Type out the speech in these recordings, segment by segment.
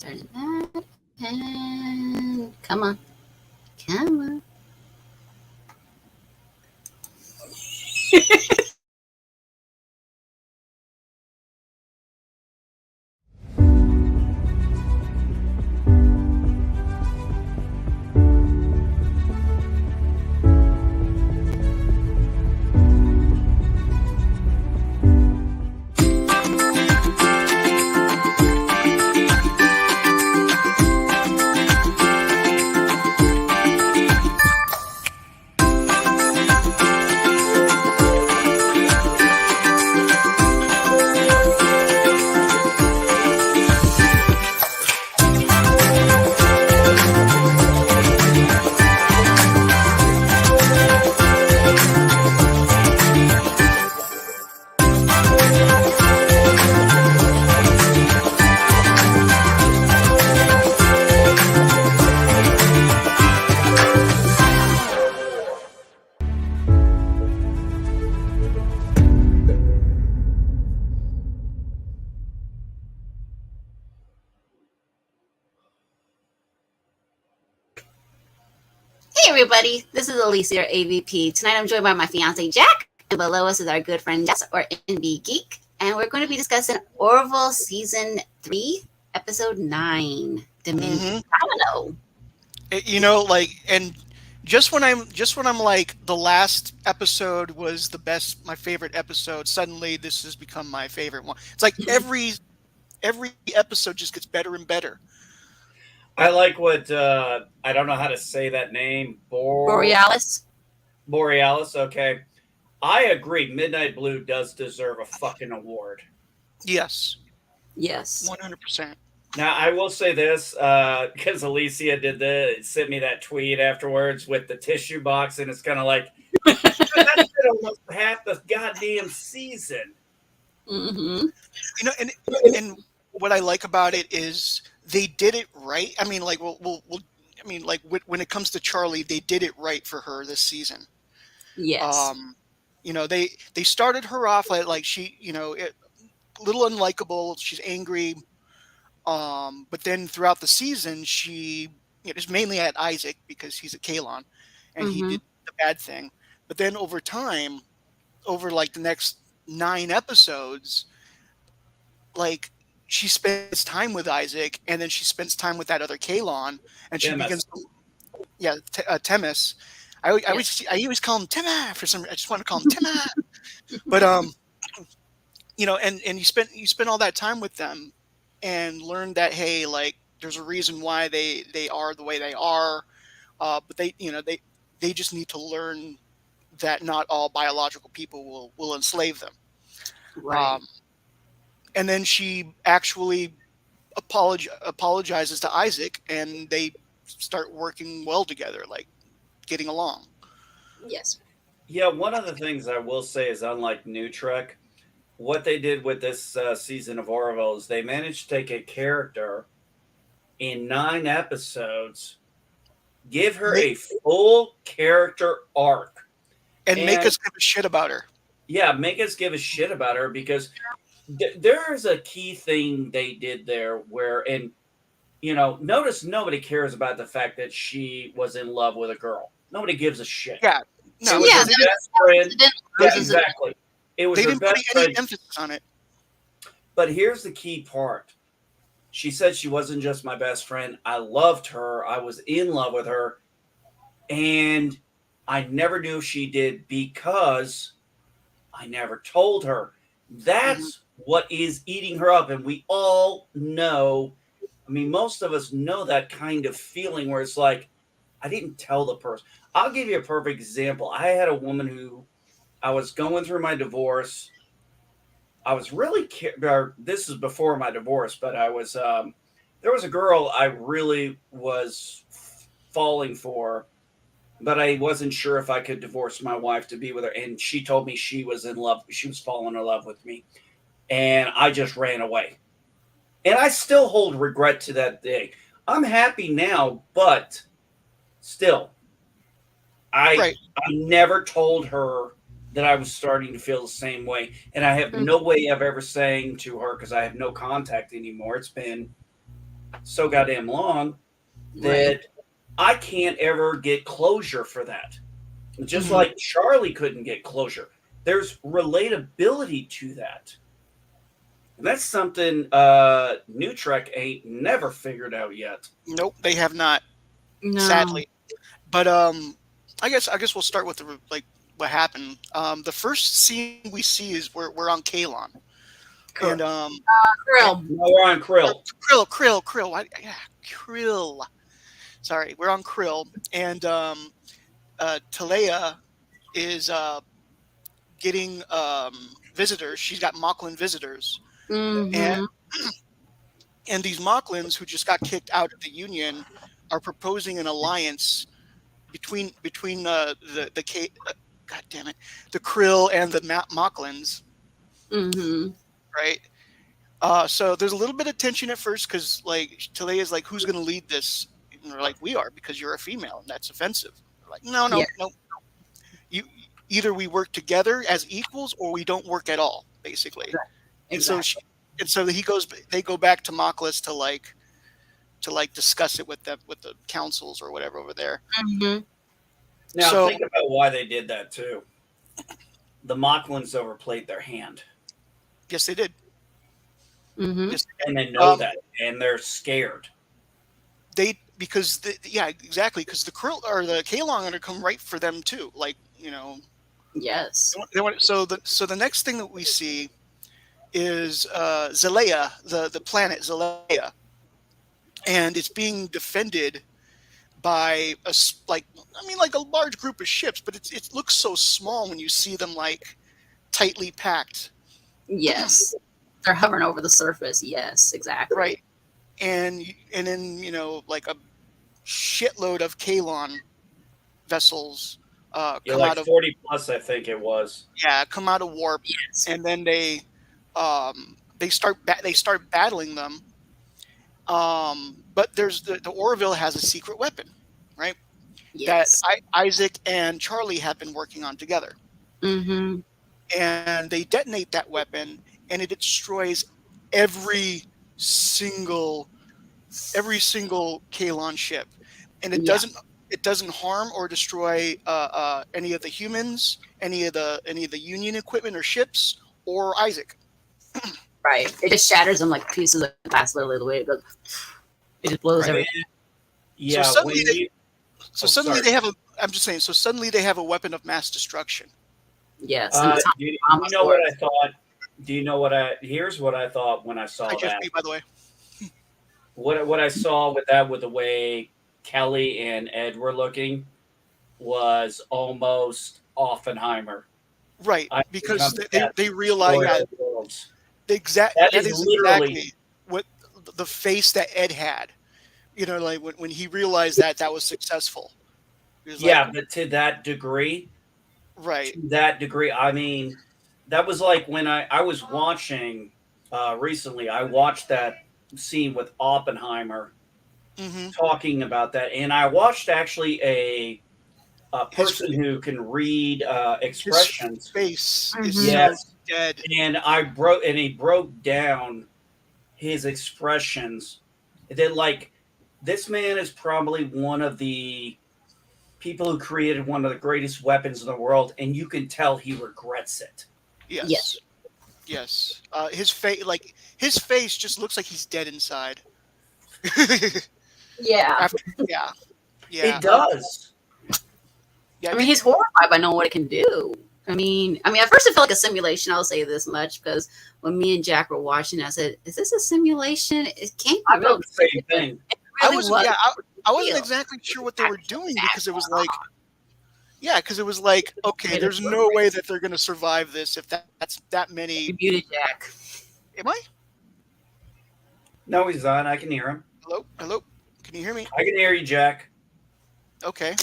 Started that. And come on. Come on. Hey everybody, this is Alicia, your AVP. Tonight I'm joined by my fiance Jack, and below us is our good friend Jess, or NB Geek, and we're going to be discussing Orville Season 3, Episode 9, Domino. And just when I'm like the last episode was the best, my favorite episode, suddenly this has become my favorite one. It's like every episode just gets better and better. I like what I don't know how to say that name. Borealis. Borealis. Okay, I agree. Midnight Blue does deserve a fucking award. Yes, Yes. 100%. Now I will say this because Alicia sent me that tweet afterwards with the tissue box, and it's kind of like that's almost half the goddamn season. Mm-hmm. And what I like about it is they did it right. I mean, like, when it comes to Charlie, they did it right for her this season. Yes. They started her off like she, a little unlikable. She's angry. But then throughout the season, she is mainly at Isaac because he's a Kalon, and he did the bad thing. But then over time, over like the next 9 episodes, like she spends time with Isaac, and then she spends time with that other Kalon, and she begins. Temis. I always call him Tema for some. I just want to call him Tema. But and you spend all that time with them, and learn that hey, like there's a reason why they are the way they are, but they just need to learn that not all biological people will enslave them. Right. And then she actually apologizes to Isaac, and they start working well together, like getting along. Yes. Yeah, one of the things I will say is unlike New Trek, what they did with this season of Orville is they managed to take a character in 9 episodes, give her a full character arc, and make us give a shit about her. Yeah, make us give a shit about her because there's a key thing they did there where, and notice nobody cares about the fact that she was in love with a girl. Nobody gives a shit. Yeah, no, it was her best friend. Yeah, exactly. It was they her didn't best put any friend. emphasis on it. But here's the key part. She said she wasn't just my best friend. I loved her. I was in love with her. And I never knew she did because I never told her. That's what is eating her up. And we all know, I mean, most of us know that kind of feeling where it's like, I didn't tell the person. I'll give you a perfect example. I had a woman who I was going through my divorce. I was really, this is before my divorce, but I was, there was a girl I really was falling for, but I wasn't sure if I could divorce my wife to be with her. And she told me she was in love. She was falling in love with me. And I just ran away. And I still hold regret to that day. I'm happy now, but still, I never told her that I was starting to feel the same way. And I have no way of ever saying to her, because I have no contact anymore. It's been so goddamn long that Right. I can't ever get closure for that. Just Mhm. like Charlie couldn't get closure. There's relatability to that. And that's something New Trek ain't never figured out yet. Nope, they have not, No. sadly. But I guess we'll start with what happened. The first scene we see is we're on Kalon, and Krill. No, we're on Krill. Krill. Krill. Sorry, we're on Krill, and Talea is getting visitors. She's got Moclan visitors, and Mm-hmm. and these Moclans who just got kicked out of the Union are proposing an alliance between God damn it, the Krill and the Moclans, Mm-hmm. right? So there's a little bit of tension at first because like Talea's like, who's going to lead this? And they're like, we are, because you're a female and that's offensive. They're like, no, Yeah. you either we work together as equals or we don't work at all, basically. And so they go back to Moclus to discuss it with the councils or whatever over there. Mm-hmm. Now So think about why they did that too. The Mocklins overplayed their hand. yes, they did. Mm-hmm. Yes, And they know Um, that. And they're scared. exactly, because the Krill or the Kalong are going to come right for them too. Like, Yes. so the next thing that we see is Zalea, the planet Zalea, and it's being defended by like a large group of ships, but it looks so small when you see them like tightly packed, Yes. They're hovering over the surface. Yes, exactly. right? And then like a shitload of Kalon vessels You're come like out of 40 plus, I think it was. warp, Yes. and then they start battling them. But there's the Orville has a secret weapon, right? Yes. That Isaac and Charlie have been working on together, Mm-hmm. and they detonate that weapon, and it destroys every single Kalon ship, and it Yeah. doesn't harm or destroy any of the humans, any of the Union equipment or ships, or Isaac. Right. It just shatters them like pieces of glass. Literally, the way it goes, it just blows Right. everything. Yeah. So suddenly when they, you, so Oh, suddenly sorry. they have a. I'm just saying. So suddenly they have a weapon of mass destruction. Yes. And it's do you almost know what I works. thought? Do you know what Here's what I thought when I saw Hi, that. JP, by the way. What I saw with that, with the way Kelly and Ed were looking, was almost Oppenheimer. Right, I because remember they that. they realize Destroy that all worlds. that That is is literally. exactly what the face that Ed had. Like when he realized that was successful. He was Yeah, like, but to that degree, right. I mean, that was like when I was watching recently. I watched that scene with Oppenheimer Mm-hmm. talking about that, and I watched actually a His person who can read his expressions. face is Mhm. so Yes, dead. and he broke down his expressions. That, like, this man is probably one of the people who created one of the greatest weapons in the world, and you can tell he regrets it. Yes. Yes. Yes. His face just looks like he's dead inside. Yeah. After, yeah. Yeah. It does. Yeah. I mean, he's horrified by knowing what it can do. I mean, at first it felt like a simulation. I'll say this much because when me and Jack were watching, I said, "Is this a simulation? It can't be I real." thought the same thing. It I really wasn't. was. Yeah. I wasn't real. exactly sure what they were doing because it was going like, okay, there's no way that they're going to survive this if that's that many. You muted Jack. Am I? No, he's on. I can hear him. Hello. Can you hear me? I can hear you, Jack. Okay.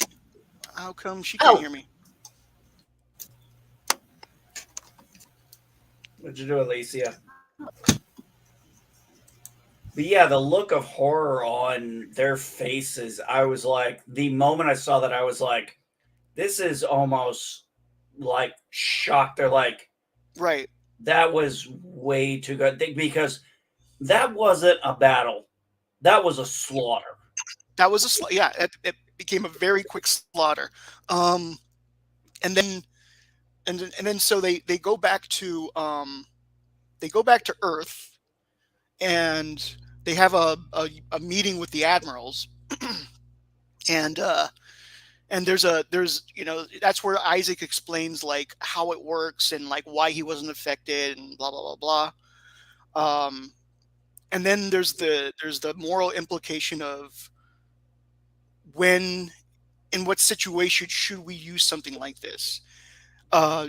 How come she can't hear me? What'd you do, Alicia? But yeah, the look of horror on their faces, I was like, the moment I saw that, I was like, this is almost like shock. They're like, Right. that was way too good. Because that wasn't a battle. That was a slaughter. That was yeah. It became a very quick slaughter. And then and then so they go back to Earth, and they have a meeting with the admirals, and there's that's where Isaac explains like how it works and like why he wasn't affected and blah blah blah blah. And then there's the moral implication of when, in what situation should we use something like this?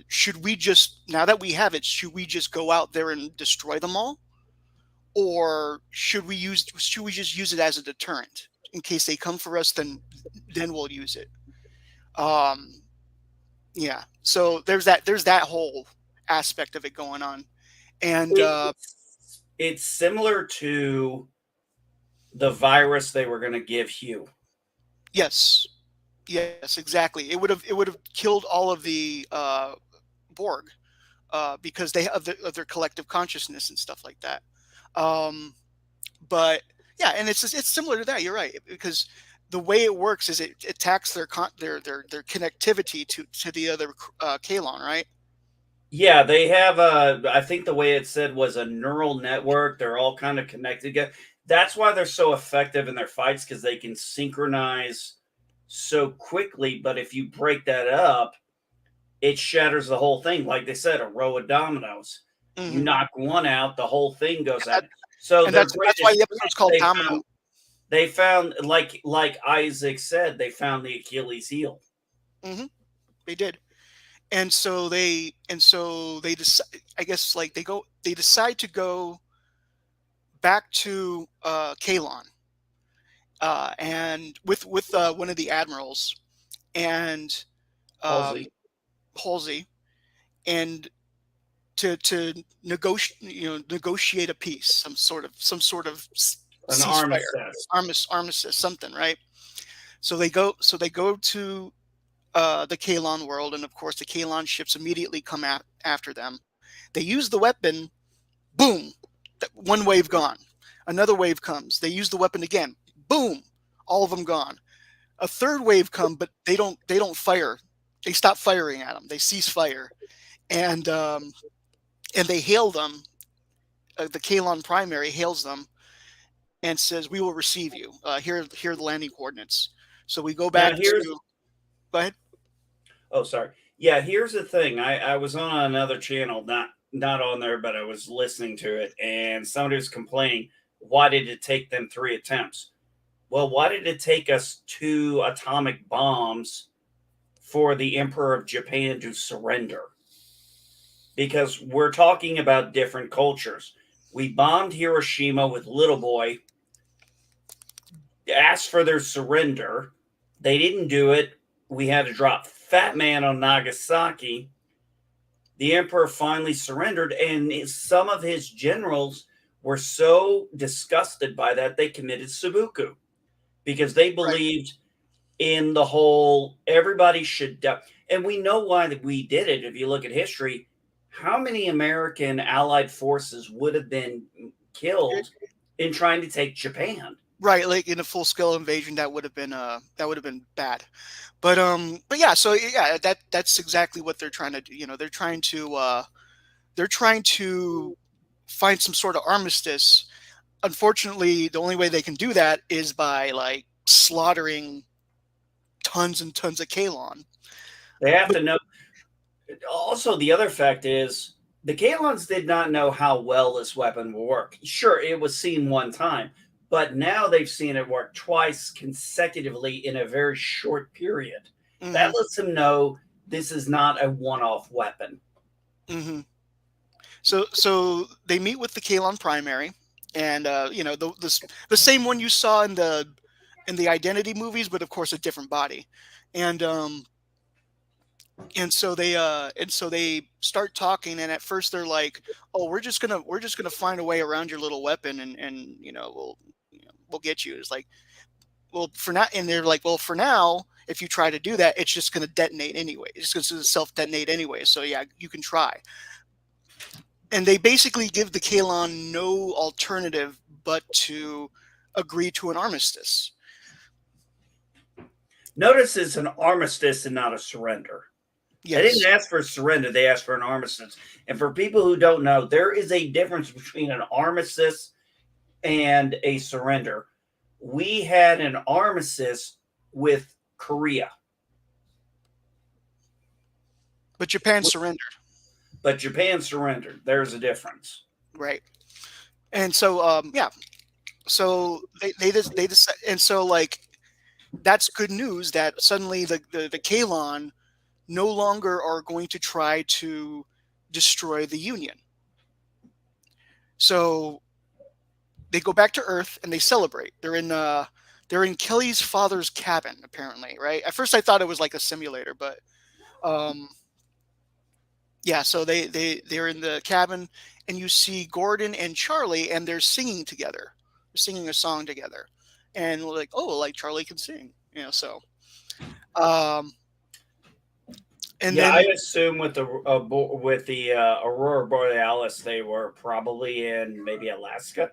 Should we just, now that we have it, should we just go out there and destroy them all, or should we just use it as a deterrent in case they come for us? Then we'll use it. Um, yeah. So there's that whole aspect of it going on, and It's similar to the virus they were going to give Hugh. yes, yes, exactly. It would have killed all of the Borg, because they have of their collective consciousness and stuff like that. Um, but yeah, and it's similar to that. You're right, because the way it works is it attacks their connectivity to the other Kalon, right? Yeah, they have a. I think the way it said was a neural network. They're all kind of connected together. That's why they're so effective in their fights because they can synchronize so quickly. But if you break that up, it shatters the whole thing. Like they said, a row of dominoes. You Hmm. knock one out, the whole thing goes And, out. So and their that's why greatest the episode's called strength Domino. they found like Isaac said, they found the Achilles heel. Hmm. They did. And so they decide, I guess, like they decide to go back to Kalon, and with one of the admirals, and um, Halsey. Halsey, and to negotiate a peace, some sort of An ceasefire, armistice. armistice, something, right? So they go to the Kalon world, and of course the Kalon ships immediately come after them. They use the weapon, boom, one wave gone. Another wave comes. They use the weapon again, boom, all of them gone. A third wave come, but they don't fire. They stop firing at them. They cease fire, and they hail them. The Kalon primary hails them and says, "We will receive you. Here are the landing coordinates." So we go Now back here's to. Go ahead. oh sorry. Yeah, here's the thing. I was on another channel, not on there, but I was listening to it, and somebody was complaining, why did it take them 3 attempts? Well, why did it take us 2 atomic bombs for the Emperor of Japan to surrender? Because we're talking about different cultures. We bombed Hiroshima with Little Boy, asked for their surrender. They didn't do it. We had to drop Fat Man on Nagasaki. The Emperor finally surrendered, and some of his generals were so disgusted by that they committed seppuku because they Right. believed in the whole everybody should die. And we know why that we did it. If you look at history, how many American allied forces would have been killed in trying to take Japan? Right, like in a full scale invasion, that would have been bad. But yeah, so yeah, that's exactly what they're trying to do. They're trying to find some sort of armistice. Unfortunately, the only way they can do that is by like slaughtering tons and tons of Kalon. They have But to know. Also, the other fact is the Kalons did not know how well this weapon will work. Sure, it was seen one time, but now they've seen it work twice consecutively in a very short period. hmm That lets them know this is not a one-off weapon. hmm so they meet with the Kalon primary, and the same one you saw in the Identity movies, but of course a different body, and and so they start talking, and at first they're like, "Oh, we're just gonna find a way around your little weapon, and we'll get you." It's like, well, for now, and they're like, "Well, for now, if you try to do that, it's just gonna detonate anyway. It's just gonna self detonate anyway. So yeah, you can try." And they basically give the Kalon no alternative but to agree to an armistice. Notice it's an armistice and not a surrender. They Yes. didn't ask for a surrender, they asked for an armistice. And for people who don't know, there is a difference between an armistice and a surrender. We had an armistice with Korea, But Japan surrendered. but Japan surrendered. There's a difference. Right. And so, yeah. So they decide, and so like that's good news that suddenly the Kalon no longer are going to try to destroy the Union. So they go back to Earth and they celebrate. They're in Kelly's father's cabin, apparently, right? At first I thought it was like a simulator, but yeah, so they're in the cabin and you see Gordon and Charlie and they're singing together. They're singing a song together. And we're like, oh, like Charlie can sing, so and Yeah, then I assume with the Aurora Borealis, they were probably in maybe Alaska.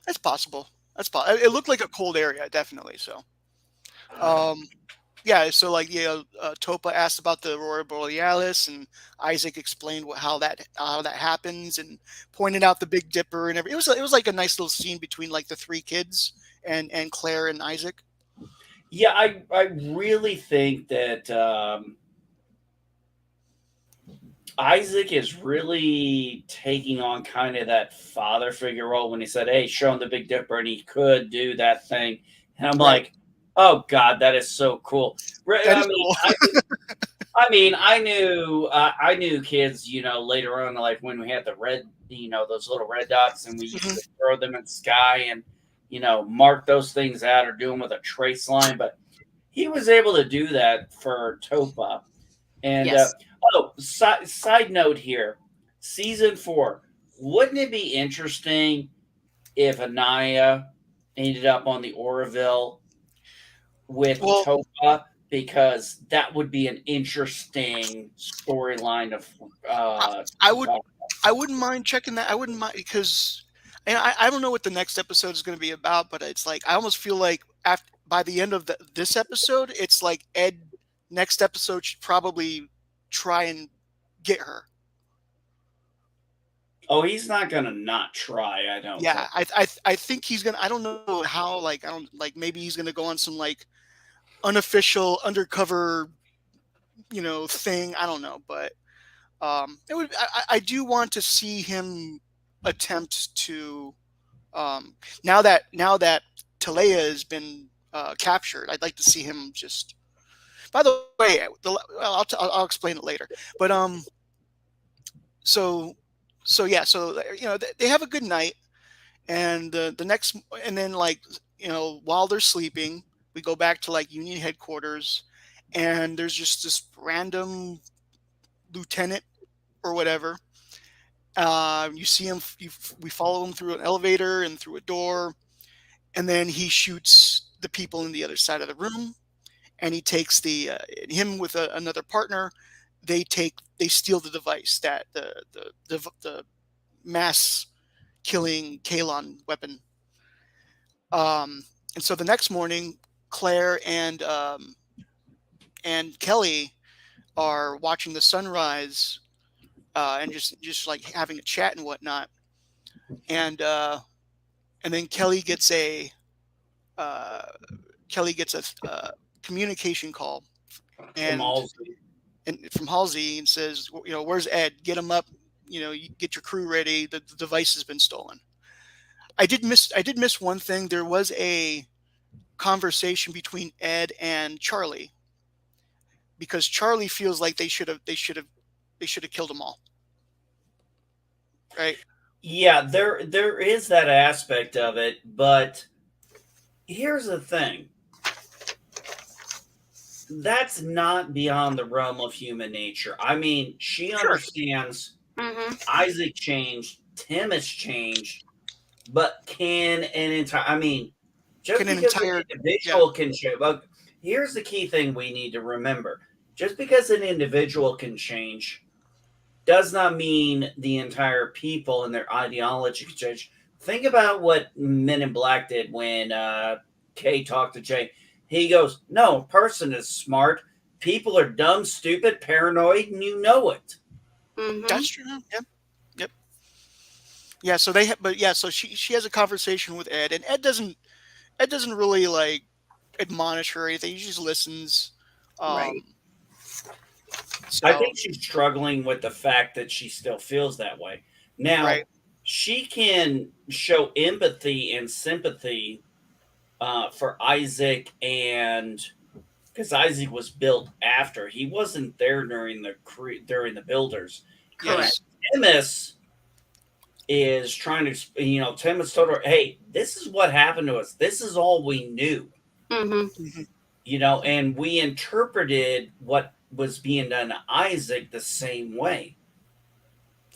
that's possible. It looked like a cold area, definitely. So yeah, so like Topa asked about the Aurora Borealis, and Isaac explained how that happens, and pointed out the Big Dipper and everything. It was like a nice little scene between like the three kids and Claire and Isaac. Yeah, I really think that Isaac is really taking on kind of that father figure role when he said, "Hey, show him the Big Dipper," and he could do that thing. And I'm Right. like, "Oh God, that is so cool." That is cool. I knew kids, later on, like when we had the red, those little red dots, and we used to throw them in the sky and, mark those things out or do them with a trace line. But he was able to do that for Topa. And Yes. side note here, season 4. Wouldn't it be interesting if Anaya ended up on the Orville with Topa? Because that would be an interesting storyline of. I wouldn't mind checking that. I wouldn't mind because, and I don't know what the next episode is going to be about, but it's like I almost feel like by the end of this episode, it's like Ed next episode should probably try and get her. Oh, he's not gonna not try. I don't. Yeah, I think he's gonna. I don't know how. Like I don't like. Maybe he's gonna go on some like unofficial undercover, thing. I don't know, but it would. I do want to see him attempt to. Now that Talea has been captured, I'd like to see him just. By the way, I'll explain it later. But so yeah, so they have a good night, and the next, and then like while they're sleeping, we go back to like Union headquarters, and there's just this random lieutenant or whatever. You see him. We follow him through an elevator and through a door, and then he shoots the people in the other side of the room. And he takes him with another partner. They steal the device, that the mass killing Kalon weapon. And so the next morning, Claire and Kelly are watching the sunrise and just like having a chat and whatnot. And then Kelly gets a communication call From Halsey and says, where's Ed? Get him up. You get your crew ready. The device has been stolen. I did miss one thing. There was a conversation between Ed and Charlie, because Charlie feels like they should have killed them all. Right? Yeah, there is that aspect of it, but here's the thing. That's not beyond the realm of human nature. I mean, she understands Isaac changed, Tim has changed, but can an entire, I mean, just because an individual can change. But here's the key thing we need to remember. Just because an individual can change does not mean the entire people and their ideology can change. Think about what Men in Black did when Kay talked to Jay. He goes, "No, a person is smart. People are dumb, stupid, paranoid, and you know it." Mm-hmm. That's true. Yep. Yep. Yeah. So they, but yeah. So she has a conversation with Ed, and Ed doesn't really like admonish her or anything. He just listens. Right. Um. I So think she's struggling with the fact that she still feels that way. Now, right. she can show empathy and sympathy for Isaac, and because Isaac was built after he wasn't there during the builders, and Correct. Yes. Timus is trying to, Timus told her, "Hey, this is what happened to us. This is all we knew." Mm-hmm. Mhm. And we interpreted what was being done to Isaac the same way.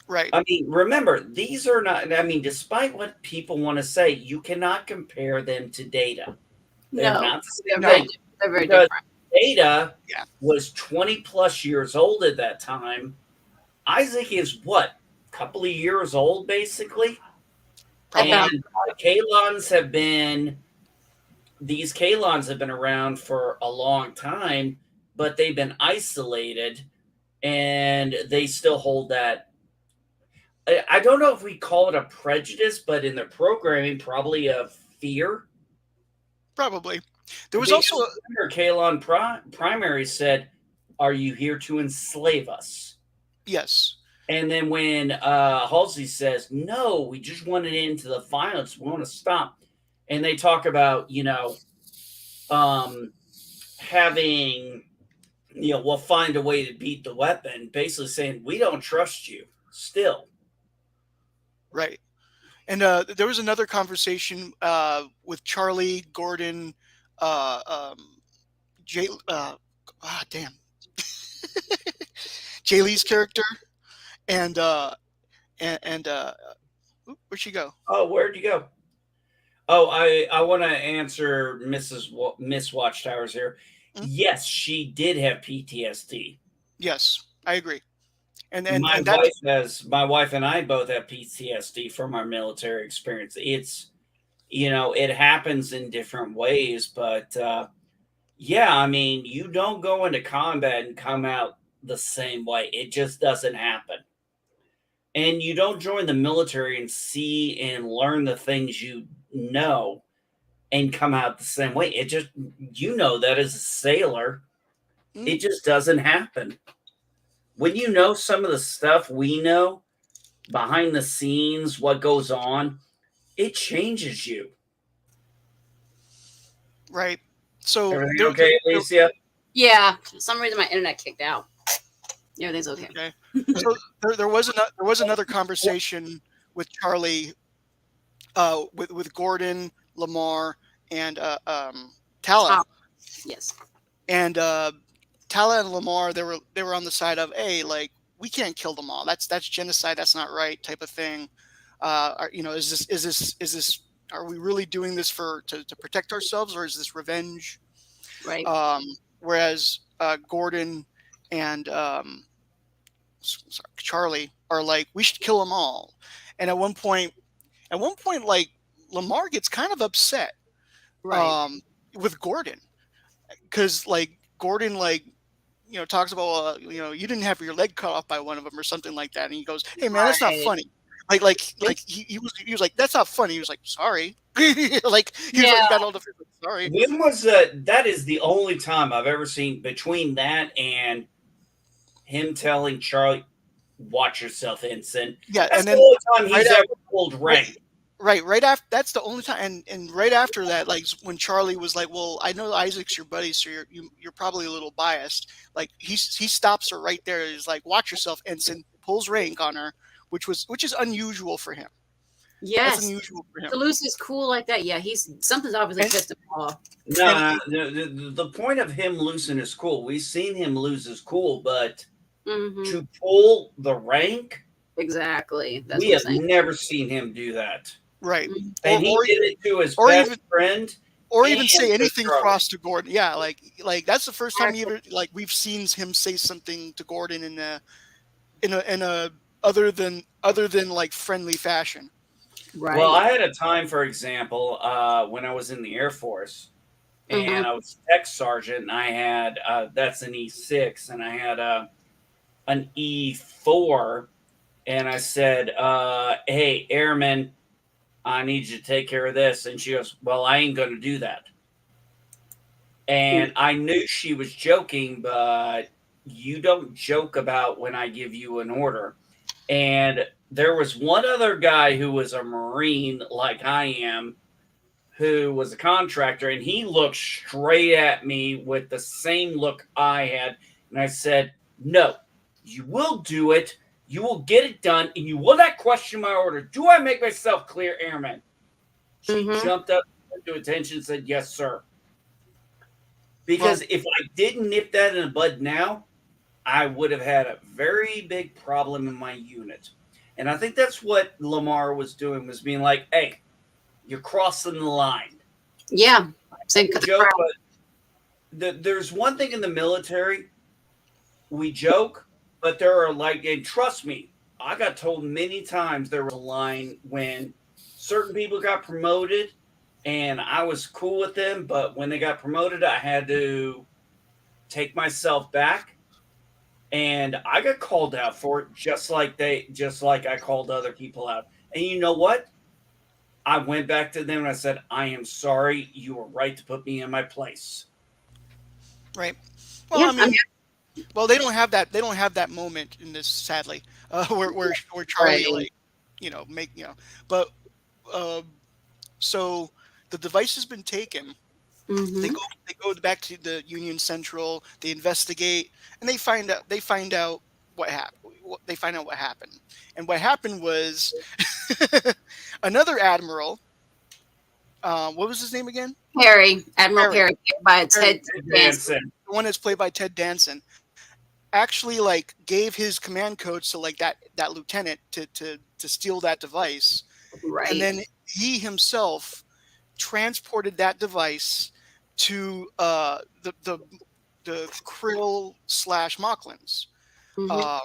Right. I mean, remember, these are not, I mean, despite what people want to say, you cannot compare them to Data. They're No, not the they're same very No. thing different. They're very because different. Data Yeah. was 20 plus years old at that time. Isaac is what? A couple of years old, basically. About And Kalons have been, these Kalons have been around for a long time, but they've been isolated and they still hold that. I don't know if we call it a prejudice, but in their programming, probably a fear. Probably. There was also Because remember, Kalon Primary said, "Are you here to enslave us?" yes. And then when Halsey says, "No, we just want it into the violence. We want to stop," and they talk about, um, having, we'll find a way to beat the weapon, basically saying, "We don't trust you." Still, Right. And there was another conversation with Charlie, Gordon, uh, um, Jay. Damn, Jay Lee's character, and where'd she go? oh, where'd you go? Oh, I want to answer Miss Watchtowers here. Hmm? Yes, she did have PTSD. Yes, I agree. And and My and that wife has my wife and I both have PTSD from our military experience. It happens in different ways, but yeah, I mean, you don't go into combat and come out the same way. It just doesn't happen. And you don't join the military and see and learn the things you know and come out the same way. It just, that as a sailor, mm, it just doesn't happen. When you know some of the stuff we know behind the scenes, what goes on, it changes you. right. So Everything okay, Alicia? yeah. For some reason, my internet kicked out. Everything's okay. okay. So there was another conversation with Charlie, with Gordon, Lamar, and Tala, Top. Yes. and Tala and Lamar. They were on the side of, hey, like, we can't kill them all. That's genocide. That's not right, type of thing. Is this are we really doing this to protect ourselves, or is this revenge? Right. Um, Whereas Gordon and Charlie are like, we should kill them all. And at one point, like, Lamar gets kind of upset Right. with Gordon, because like Gordon, like, talks about, you didn't have your leg cut off by one of them or something like that, and he goes, hey man, that's not Right. funny. Like he was like, that's not funny. He was like, sorry. Like, he was Yeah. like, got all the sorry. When was that? Is the only time I've ever seen between that and him telling Charlie, "Watch yourself, Ensign." Yeah, That's and the then only time right he's ever pulled right, rank. right after, that's the only time, and right after that, like, when Charlie was like, well, I know Isaac's your buddy, so you're probably a little biased. Like, he stops her right there. He's like, watch yourself, Ensign. Pulls rank on her, which is unusual for him. That's Yes. unusual for him. Toulouse is cool like that. Yeah. Something's obviously And pissed him off. and Nah, the point of him losing his cool, we've seen him lose his cool, but Mm-hmm. to pull the rank, Exactly. That's we what have I'm saying. never seen him do that. right, Mhm. or And he did it to his or best even friend or and even say to anything Charlie. cross to Gordon. Yeah, like that's the first time we've seen him say something to Gordon in a other than like friendly fashion. Right. Well, I had a time, for example, when I was in the Air Force, Mm-hmm. and I was tech sergeant, and I had that's an E6, and I had an E4, and I said, "Hey, airman, I need you to take care of this," and she goes, "Well, I ain't going to do that." And I knew she was joking, but you don't joke about when I give you an order. And there was one other guy who was a Marine, like I am, who was a contractor, and he looked straight at me with the same look I had. And I said, "No, you will do it. You will get it done, and you will not question my order. Do I make myself clear, Airman?" She Mm-hmm. jumped up to attention and said, "Yes, sir." Well, Because if I didn't nip that in the bud now, I would have had a very big problem in my unit. And I think that's what Lamar was doing, was being like, "Hey, you're crossing the line." Yeah. Same We cut the joke, crap. but there's one thing in the military, we joke, but there are like, and trust me, I got told many times there was a line when certain people got promoted and I was cool with them, but when they got promoted, I had to take myself back, and I got called out for it, just like I called other people out. And you know what? I went back to them and I said, "I am sorry. You were right to put me in my place." right. Well, Yeah. I mean, well, they don't have that. They don't have that moment in this, sadly, where Charlie, Right. like, make, but uh, so the device has been taken. They Mm-hmm. go they go back to the Union Central. They investigate, and they find out what happened. They find out what happened, and what happened was another admiral. What was his name again? Perry, Admiral Perry. Perry, played by Perry, Ted Danson. Dancing. the one that's played by Ted Danson, actually like gave his command codes to like that lieutenant to steal that device, and Right. then he himself transported that device to the Krill slash Mocklins. Mm-hmm. Uh,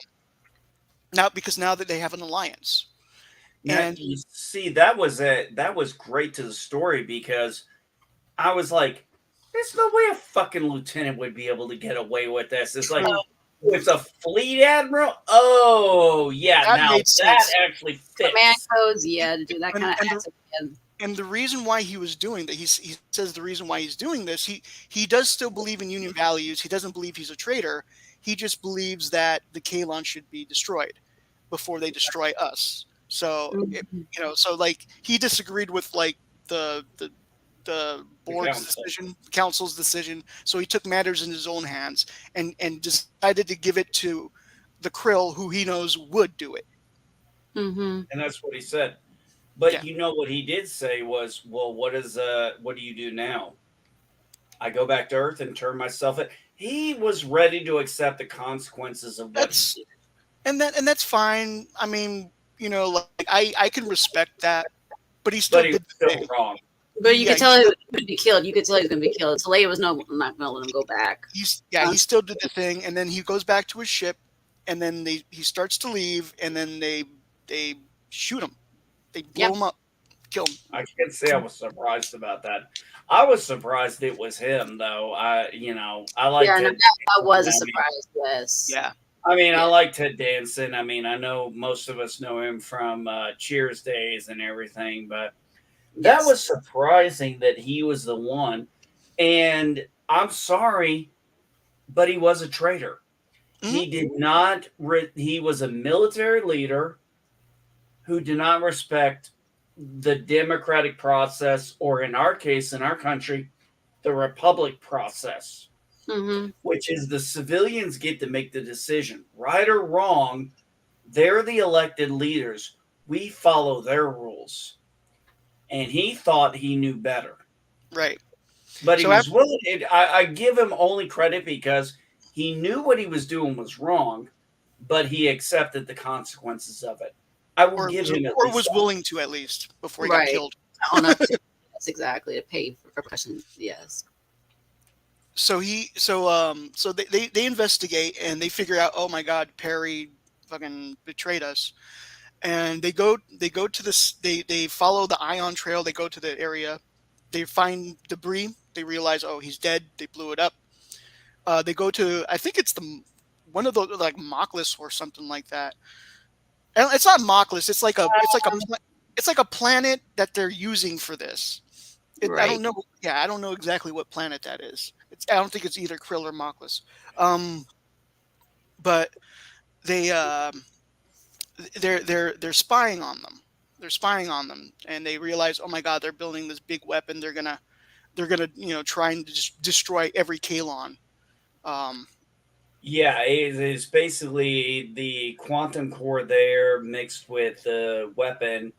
now because now that they have an alliance, Now and you see, that was great to the story, because I was like, "There's no way a fucking lieutenant would be able to get away with this." It's like, true, with a fleet admiral. Oh yeah, that now made that sense. actually Command fits. codes, yeah, to do that And kind of and the, access. Again. and the reason why he was doing that, he says the reason why he's doing this, he does still believe in Union values. He doesn't believe he's a traitor. He just believes that the Kalon should be destroyed before they destroy us. So Mm-hmm. so like he disagreed with like the The board's council. decision, council's decision. So he took matters in his own hands and decided to give it to the Krill, who he knows would do it. Mm-hmm. And that's what he said. But Yeah, you know what he did say was, "Well, what do you do now?" I go back to Earth and turn myself in. He was ready to accept the consequences of what he that's did, and that's fine. I mean, like I can respect that, but he still but he did was the still thing. wrong. But you Yeah, could tell he was going to be killed. You could tell he was going to be killed. So Leia was not going to let him go back. he still did the thing, and then he goes back to his ship, and then he starts to leave, and then they shoot him. They blow Yep. him up, kill him. I can't say I was surprised about that. I was surprised it was him, though. I like Yeah, no, Ted that was a Danson. surprise. Yes. Yeah, I Yeah. like Ted Danson. I mean, I know most of us know him from Cheers days and everything, but that Yes. was surprising that he was the one. And I'm sorry, but he was a traitor. hmm He did not. He was a military leader who did not respect the democratic process, or in our case, in our country, the republic process, Mm-hmm. which is the civilians get to make the decision, right or wrong. They're the elected leaders. We follow their rules. And he thought he knew better. right. But he So was after, willing. I give him only credit because he knew what he was doing was wrong, but he accepted the consequences of it. I will or give was him at or least was that. willing to, at least before he got Right. killed. Own up to. Yes, exactly. To pay for repression. Yes. So they investigate, and they figure out, oh my God, Perry fucking betrayed us. and they go to this, they follow the ion trail, they go to the area, they find debris, they realize, oh, he's dead, they blew it up. They go to, I think it's the one of the, like, Mockless or something like that. And it's not Mockless, it's like a planet that they're using for this. I Right. don't know. Yeah, I don't know exactly what planet that is. I don't think it's either Krill or Mockless. Um, but they they're spying on them. They're spying on them, and they realize, oh my god, they're building this big weapon. They're gonna try and just destroy every Kalon. Um, Yeah, it is basically the quantum core there mixed with the weapon.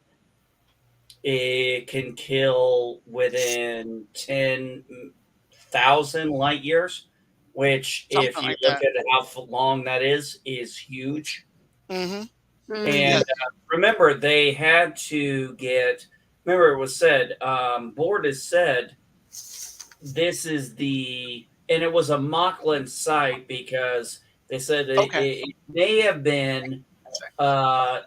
It can kill within 10,000 light years, which, if Something you like look that. at how long that is huge. Hmm. And Yeah. Mhm. remember, they had to get. Remember, it was said. Board has said this is the, and it was a Mocklin site because they said Okay. it may have been That's right. uh,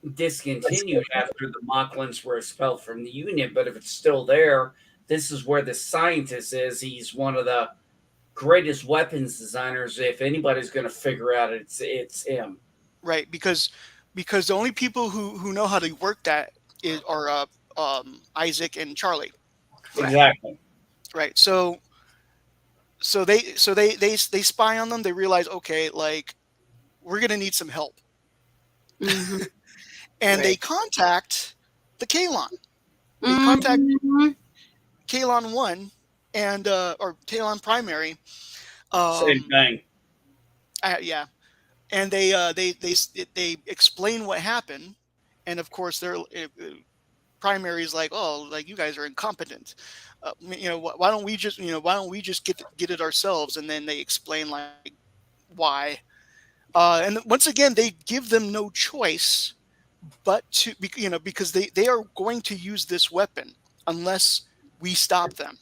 That's good. discontinued after the Mocklins were expelled from the Union, but if it's still there, this is where the scientist is. He's one of the greatest weapons designers. If anybody's going to figure out it, it's him. Right. Because the only people who know how to work that are Isaac and Charlie. Right. Exactly. Right. So they spy on them. They realize, okay, like, we're gonna need some help, Mhm. and they Right. contact the Kalon. They contact Mhm. Kalon One, and or Kalon Primary. Same Um, thing. yeah, and they explain what happened, and of course their Primary is like, oh, like, you guys are incompetent. Why don't we just get it ourselves? And then they explain, like, why. And once again, they give them no choice but to, because they are going to use this weapon unless we stop them,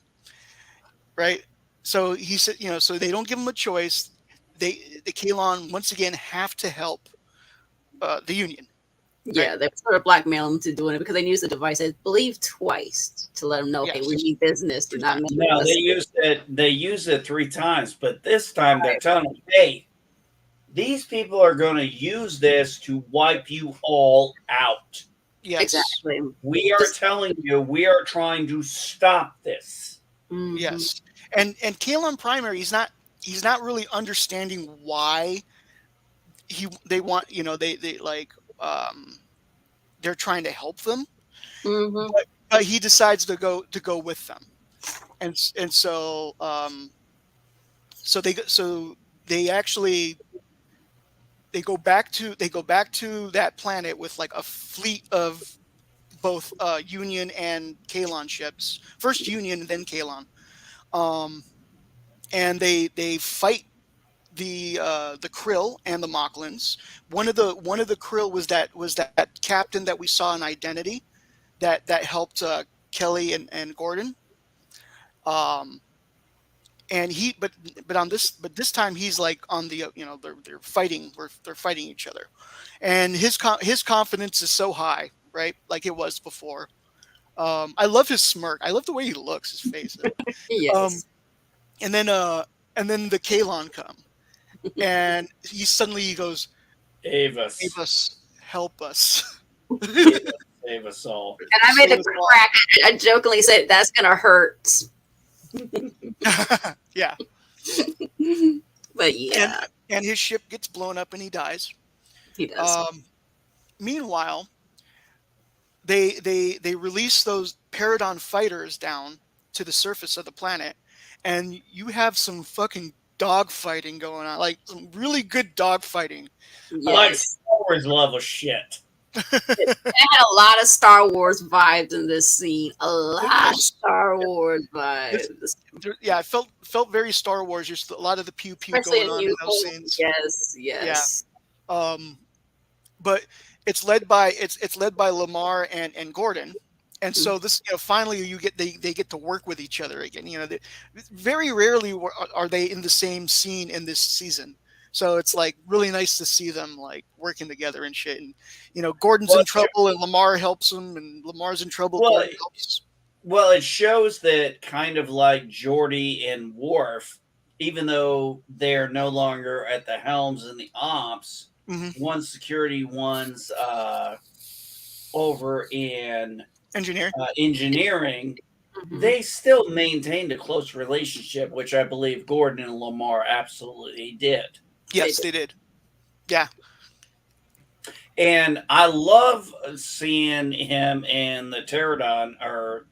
right? So he said, so they don't give them a choice. The Kalon once again have to help the Union, right? Yeah, they sort of blackmail them to doing it because they used the device, I believe, twice to let them know, okay, we Yes, need business. Do three not mess times. with No, they us. used it. They used it 3 times, but this time they're Right. telling them, "Hey, these people are going to use this to wipe you all out. Yes, Exactly. We are Just. telling you, we are trying to stop this." Mhm. yes, and Kalon Primary, he's not really understanding why they want, they like, um they're trying to help them, Mhm. but he decides to go with them, and so they actually they go back to that planet with, like, a fleet of both Union and Kalon ships. First Union and then Kalon. Um, and they fight the Krill and the Mocklins. One of the Krill was that captain that we saw in Identity that helped Kelly and Gordon. Um, and this time he's, like, on the, they're fighting, they're fighting each other, and his confidence is so high, right, like it was before. I love his smirk, I love the way he looks, his face. um Yes. and then the Kalon come, and he goes, save Avis, us, help us. Avis, save us all. And I made Save the us all. crack. I jokingly said that's gonna hurt. Yeah. But and yeah, and his ship gets blown up and he dies. he does. um Meanwhile, they release those Paradon fighters down to the surface of the planet, and you have some fucking dog fighting going on, like some really good dog fighting. Like Yes. Star Wars level shit. It had a lot of Star Wars vibes in this scene. A lot of There's Star yeah, Wars this, vibes. yeah, it felt very Star Wars. Just a lot of the pew pew Especially going in on in New those Hope. scenes. Yes, Yeah. yes. Um, but it's led by Lamar and Gordon, and Mm. so this, finally they get to work with each other again. Very rarely are they in the same scene in this season. So it's like really nice to see them like working together and shit. And Gordon's Well, in trouble and Lamar helps him, and Lamar's in trouble. well, Gordon helps. well, it shows that kind of like Jordy and Worf, even though they're no longer at the helms and the ops, Hmm. one's security, one's over in Engineer. engineering, Mhm. they still maintained a close relationship, which I believe Gordon and Lamar absolutely did. Yes, they did. Yeah. And I love seeing him in the Pterodon or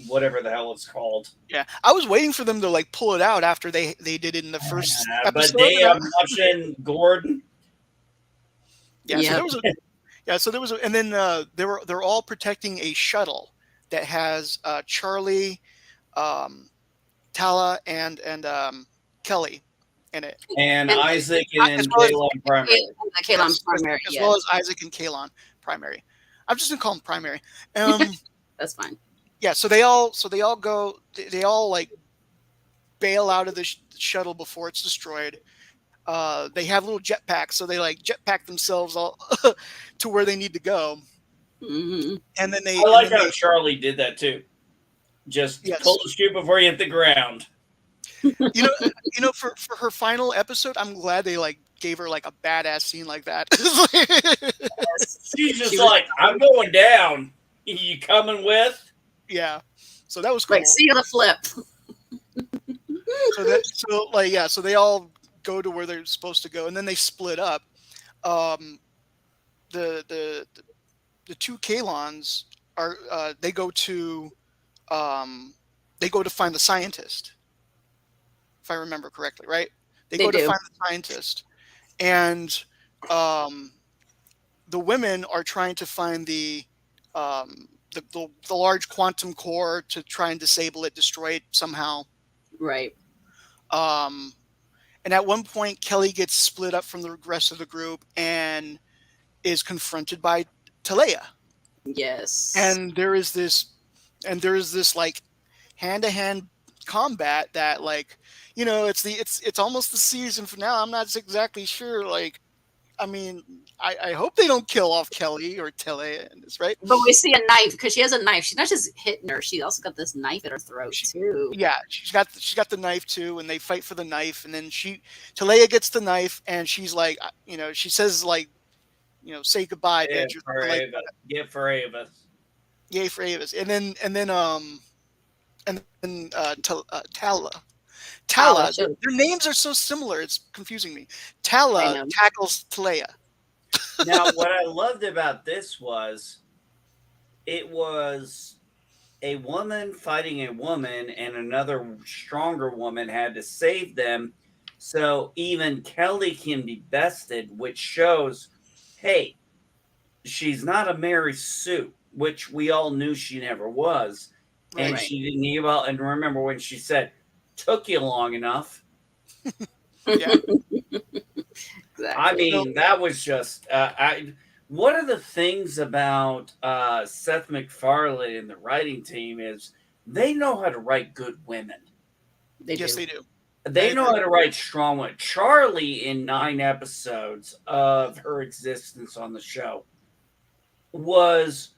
whatever the hell it's called. Yeah. I was waiting for them to like pull it out after they did it in the first But episode. damn, watching Gordon. Yeah. So Yep. there was and then they're all protecting a shuttle that has Charlie, Tala, and Kelly in it, And And Isaac as and well as Kalon Primary. the Kalon's primary, as yes. well as Isaac and Kalon primary. I'm just gonna call them primary. That's fine. Yeah. So they all go. They all like bail out of the shuttle before it's destroyed. They have little jetpacks, so they like jetpack themselves all to where they need to go. Hmm. And then they. I like how Charlie did that too. Just Yes. pull the chute before you hit the ground. For her final episode, I'm glad they like gave her like a badass scene like that. She's just She was- like, I'm going down. You coming with? Yeah. So that was cool. Like, see the flip. So they all go to where they're supposed to go, and then they split up. The two Kalons are they go to find the scientist, if I remember correctly, right? They They go to do. find the scientist, and the women are trying to find the large quantum core to try and disable it, destroy it somehow. Right. And at one point, Kelly gets split up from the rest of the group and is confronted by Talea. Yes. And there is this like hand-to-hand combat that like it's almost the season finale. I'm not exactly sure. Like, I mean, I hope they don't kill off Kelly or Talea in this, right? But we see a knife because she has a knife. She's not just hitting her; she also got this knife at her throat too. Yeah, she's got the knife too, and they fight for the knife, and then Talea gets the knife, and she's like, she says like, say goodbye, Yeah, bitch. for Like, Ava. Yeah, for Ava. yay for Avis, and then Tala. Tala, Their names are so similar, it's confusing me. Tala tackles Talea. Now, what I loved about this was it was a woman fighting a woman, and another stronger woman had to save them. So even Kelly can be bested, which shows, hey, she's not a Mary Sue, which we all knew she never was. And Right. she didn't give up. And remember when she said, took you long enough. Yeah. Exactly. I mean, that was just one of the things about Seth MacFarlane and the writing team is they know how to write good women. Yes, they do. They know how to write strong women. Charlie, in 9 episodes of her existence on the show, was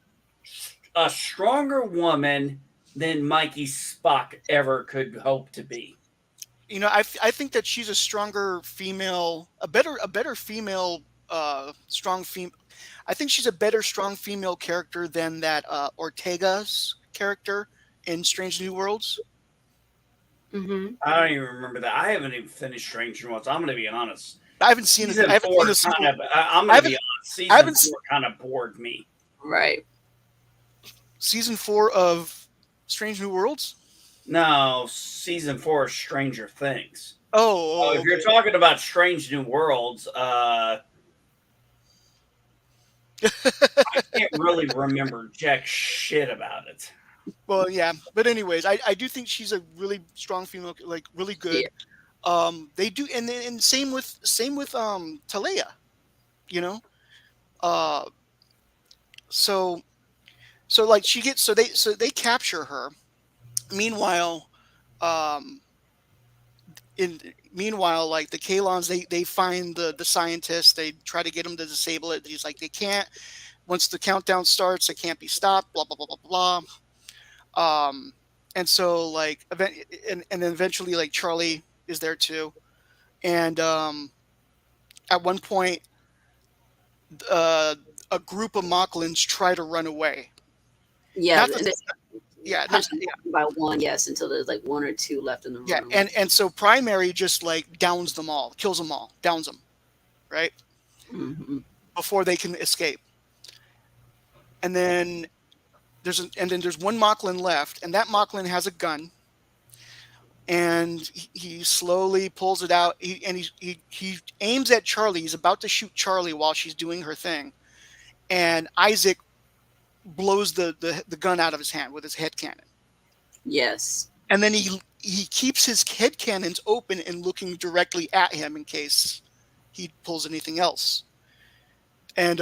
a stronger woman than Mikey Spock ever could hope to be. I think that she's a stronger female, a better female, strong female. I think she's a better strong female character than that Ortega's character in Strange New Worlds. Mm-hmm. I don't even remember that. I haven't even finished Strange New Worlds. I'm going to be honest. I haven't seen it. Season I haven't four seen the kind of, I'm going to be honest. Season 4 kind of bored me. Right. Season 4 of Strange New Worlds? No, season 4 of Stranger Things. Oh, if you're talking about Strange New Worlds, I can't really remember jack shit about it. Well, yeah, but anyways, I do think she's a really strong female, like really good. Yeah. They do, and same with Talea, so like she gets so they capture her. Meanwhile, in meanwhile, like the Kalons, they find the scientists. They try to get him to disable it. He's like, they can't. Once the countdown starts, it can't be stopped. Blah blah blah blah blah. And so like and then eventually like Charlie is there too, and at one point, uh, a group of Mocklins try to run away. Yeah, Not and the, it's yeah, not, punching one by one, yes, until there's like one or two left in the yeah, room. and so Primary just like downs them all, kills them all, downs them, right Hmm. before they can escape. And then there's one Mocklin left, and that Mocklin has a gun, and he slowly pulls it out. He aims at Charlie. He's about to shoot Charlie while she's doing her thing, and Isaac blows the gun out of his hand with his head cannon. Yes. And then he keeps his head cannons open and looking directly at him in case he pulls anything else. And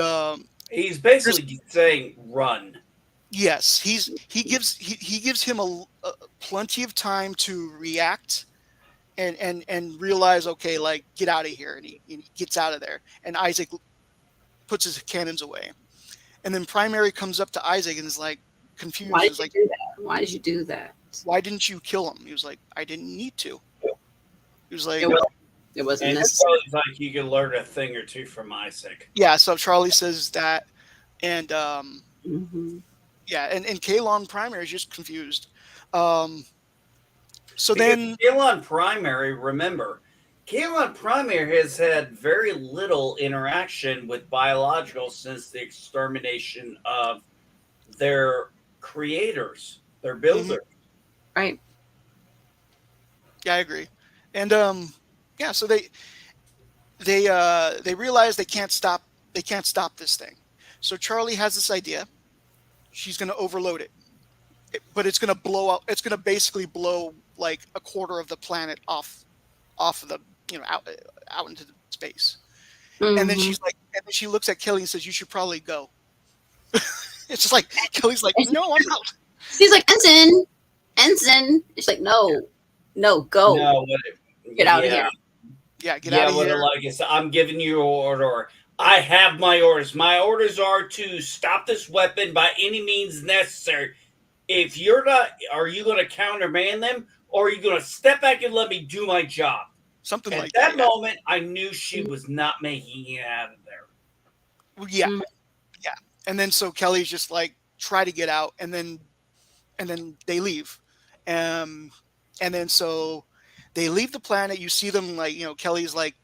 He's basically saying run. yes, he gives him a plenty of time to react and realize, okay, like get out of here, and he gets out of there. And Isaac puts his cannons away. And then Primary comes up to Isaac and is like confused. Why did Is you like, do that? Why did you do that? why didn't you kill him? He was like, I didn't need to. He was like, It wasn't And necessary. Charlie's like, you can learn a thing or two from Isaac. yeah. So Charlie says that, and Hmm. yeah, and Kalon Primary is just confused. Um, so Because then, Kalon Primary, remember, Kalon Primary has had very little interaction with biological since the extermination of their creators, their builders. Right. yeah, I agree. And yeah, so they realize they can't stop this thing. So Charlie has this idea. She's going to overload it, but it's going to blow up. It's going to basically blow like a quarter of the planet off of the out into the space. And then Mhm. she's like, and then she looks at Kelly and says, "You should probably go." It's just like Kelly's like, "No, I'm out." She's like, Ensign. She's like, no, go. No, Get out of here. Yeah, get out of what here. like I said, I'm giving you an order. I have my orders. My orders are to stop this weapon by any means necessary. If you're not, are you going to countermand them, or are you going to step back and let me do my job? Something At like that that. Yeah. moment, I knew she was not making it out of there. Well, yeah, Mm. yeah. And then so Kelly's just like try to get out, and then they leave. And then so they leave the planet. You see them like, Kelly's like,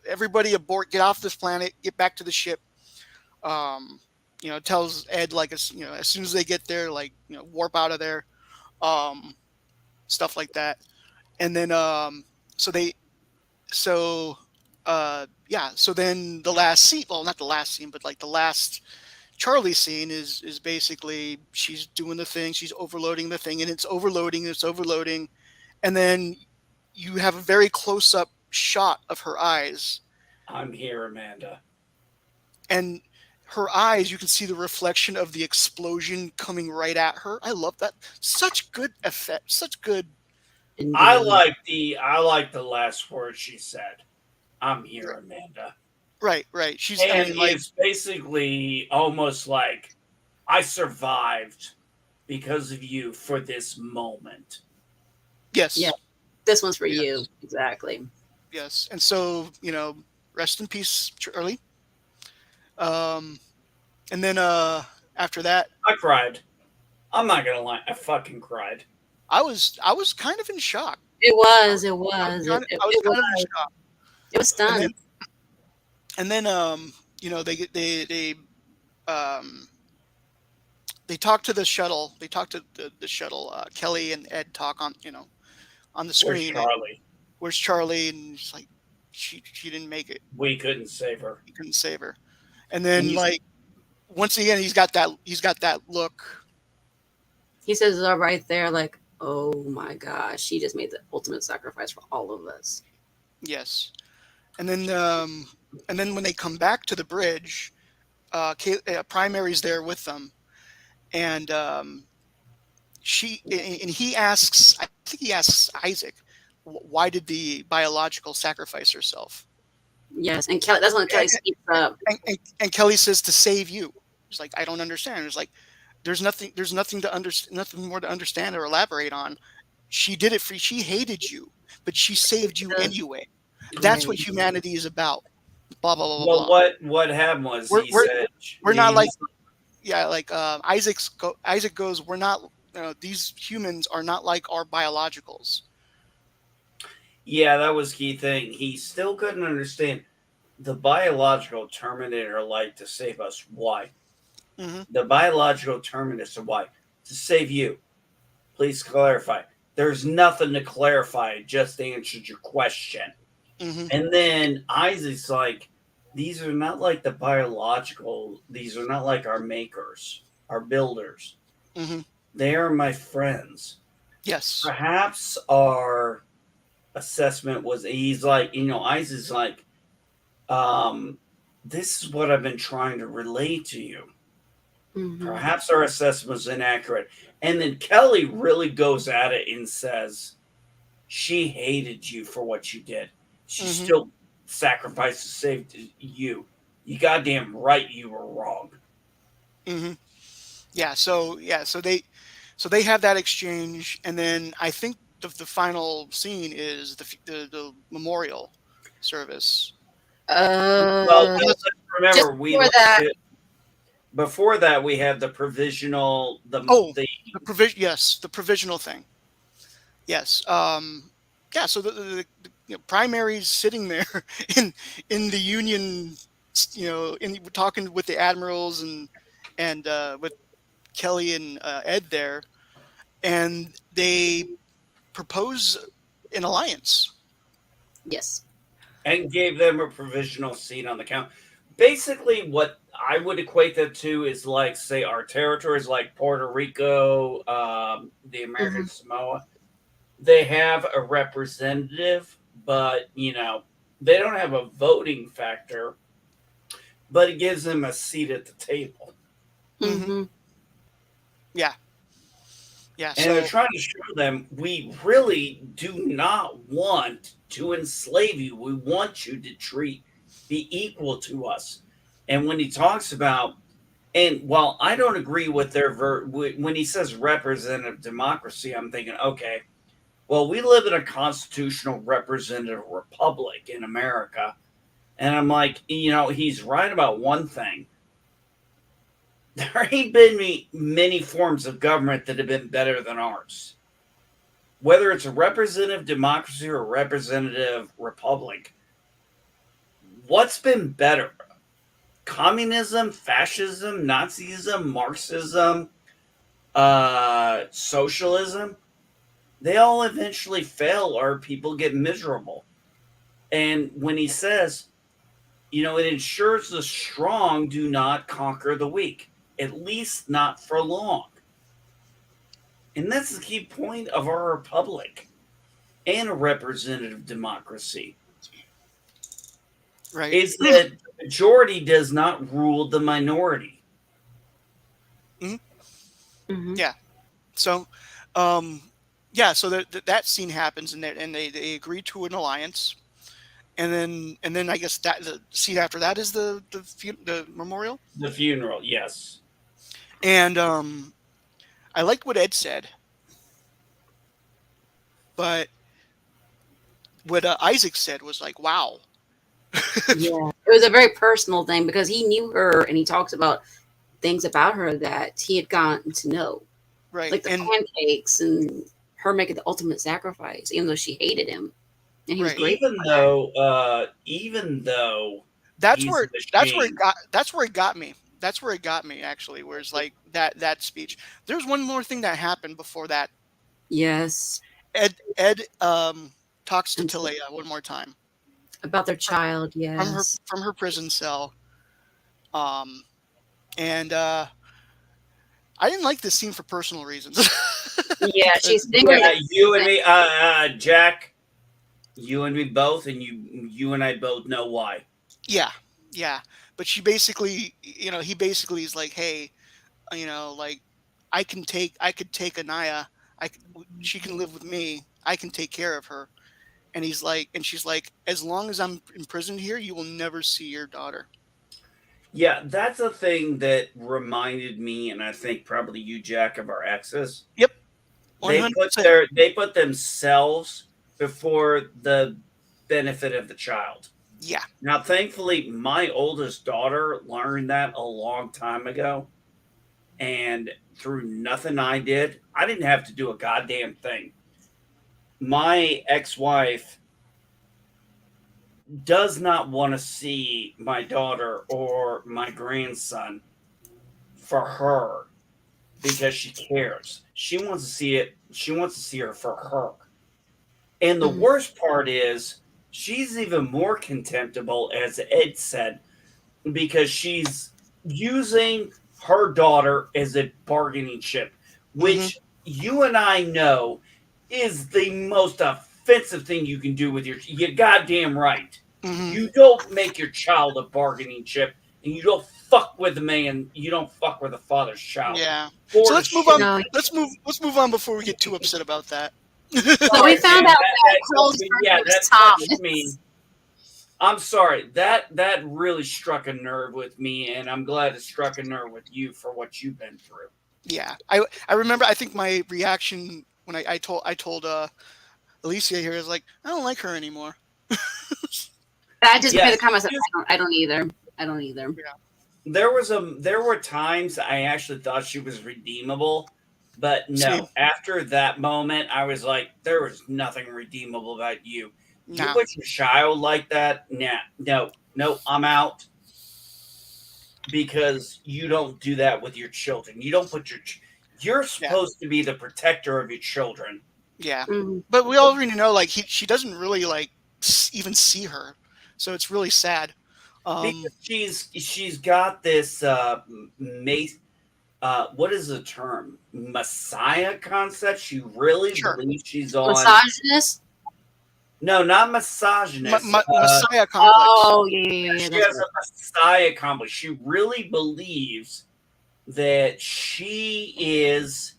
everybody abort, get off this planet, get back to the ship. Tells Ed like as soon as they get there, like, warp out of there, stuff like that. And then so they so yeah, so then the last scene, well, not the last scene, but like the last Charlie scene is basically she's doing the thing, she's overloading the thing, and it's overloading, and then you have a very close up shot of her eyes, I'm here, Amanda. and her eyes, you can see the reflection of the explosion coming right at her. I love that. Such good effect, such good. Indeed. I like the last word she said. I'm here, Amanda. Right. She's And like, it's basically almost like I survived because of you for this moment. yes, Yeah. This one's for Yes. you. Exactly. yes, and so rest in peace, Charlie. And then after that, I cried. I'm not gonna lie, I fucking cried. I was kind of in shock. It was. I was kind of in shock. It was done. And then they talk to the shuttle. They talk to the shuttle. Kelly and Ed talk on the Where's screen. Charlie? Where's Charlie? And it's like she didn't make it. We couldn't save her. He couldn't save her. And then like once again he's got that look. He says it right there, like, oh my gosh, she just made the ultimate sacrifice for all of us. Yes. And then when they come back to the bridge, Primary's there with them, and he asks, I think he asks Isaac, why did the biological sacrifice herself? Yes, and Kelly. That's when And, Kelly speaks up. and Kelly says to save you. It's like, I don't understand. It's like there's nothing to nothing more to understand or elaborate on. She did it for she hated you, but she saved you anyway. That's what Right. humanity is about. Blah blah blah blah Well, blah. what happened was We're he we're said we're not like, he's yeah, like Isaac goes, we're not, these humans are not like our biologicals. yeah, that was key thing. He still couldn't understand the biological terminator light to save us. Why? Hmm. The biological terminator why? To save you. Please clarify. There's nothing to clarify. It just answered your question. Hmm. And then Isaac's like, these are not like the biological, these are not like our makers, our builders. Hmm. They are my friends. Yes. Perhaps our assessment was, he's like, Isaac's like, um, this is what I've been trying to relay to you. Hmm. Perhaps our assessment was inaccurate. And then Kelly really goes at it and says, she hated you for what you did. She Hmm. still sacrificed to save you. You goddamn right you were wrong. Hmm. So they have that exchange, and then I think the final scene is the memorial service. Well, Uh, let's just remember we before that, before that we had the provisional Oh, the the provision. Yes, the provisional thing. Yes. Yeah. So the primaries sitting there in the Union, in talking with the admirals and with Kelly and Ed there, and they propose an alliance. yes. and gave them a provisional seat on the count. Basically, what I would equate that to is like, say, our territories like Puerto Rico, the American Hmm. Samoa. They have a representative, but they don't have a voting factor. But it gives them a seat at the table, Hmm. Hmm. Yeah. Yeah. and they're So trying to show them we really do not want to enslave you. We want you to be equal to us. And when he talks about, and while I don't agree with their when he says representative democracy, I'm thinking, okay, well, we live in a constitutional representative republic in America. And I'm like, he's right about one thing. There ain't been many forms of government that have been better than ours. Whether it's a representative democracy or a representative republic, what's been better? Communism, fascism, Nazism, Marxism, socialism? They all eventually fail or people get miserable. And when he says, it ensures the strong do not conquer the weak, at least not for long. And that's the key point of our republic and a representative democracy right. is that the majority does not rule the minority. Hmm. Hmm. Yeah. So, um, yeah. So that scene happens, and they agree to an alliance, and then I guess that the scene after that is the memorial. The funeral, yes. And I liked what Ed said, but what Isaac said was like, "Wow." Yeah, it was a very personal thing because he knew her and he talks about things about her that he had gotten to know, Right. like the And pancakes and her making the ultimate sacrifice, even though she hated him, and he was right. grateful for that. Even though That's he's a where machine, it got me. That's where it got me actually. Where it's like that speech. There's one more thing that happened before that. Yes, Ed talks to and so Talia one more time about their from child. Yes, from her prison cell. Um, and I didn't like this scene for personal reasons. yeah, Because she's fingering yeah, the you and me, Jack, you and me both, and you and I both know why. yeah, yeah. But she basically, he basically is like, hey, like I could take Anaya. She can live with me. I can take care of her. And she's like, as long as I'm imprisoned here, you will never see your daughter. Yeah, that's a thing that reminded me, and I think probably you, Jack, of our exes. Yep, 100%. They put themselves before the benefit of the child. Yeah, Now, thankfully, my oldest daughter learned that a long time ago, and through nothing I did, I didn't have to do a goddamn thing. My ex-wife does not want to see my daughter or my grandson for her because she cares. She wants to see it. She wants to see her for her. And the Mhm. worst part is she's even more contemptible, as Ed said, because she's using her daughter as a bargaining chip, hmm which you and I know is the most offensive thing you can do with you goddamn right. hmm You don't make your child a bargaining chip, and you don't fuck with the man. You don't fuck with the father's child. yeah. So For let's move on. sure. No. Let's move on before we get too upset about that. So we Sorry, found man. out that Crow's Yeah, birthday that was touched me. Thomas. I'm sorry. That really struck a nerve with me, and I'm glad it struck a nerve with you for what you've been through. Yeah, I remember. I think my reaction when I told Alicia here is like, I don't like her anymore. I just made Yes, a comment. Said, I don't either. I don't either. there were times I actually thought she was redeemable, but Same. no. After that moment, I was like, there was nothing redeemable about you. You Nah. put your child like that? Nah, no, I'm out. Because you don't do that with your children. You don't put you're Yeah. supposed to be the protector of your children. Yeah. Mhm. But we already know like she doesn't really like even see her, so it's really sad. Because she's got this what is the term? Messiah concept. She really Sure. believes she's on. Misogynist. No, not misogynist. Messiah complex. Oh yeah, She that's has a Messiah complex. She really believes that she is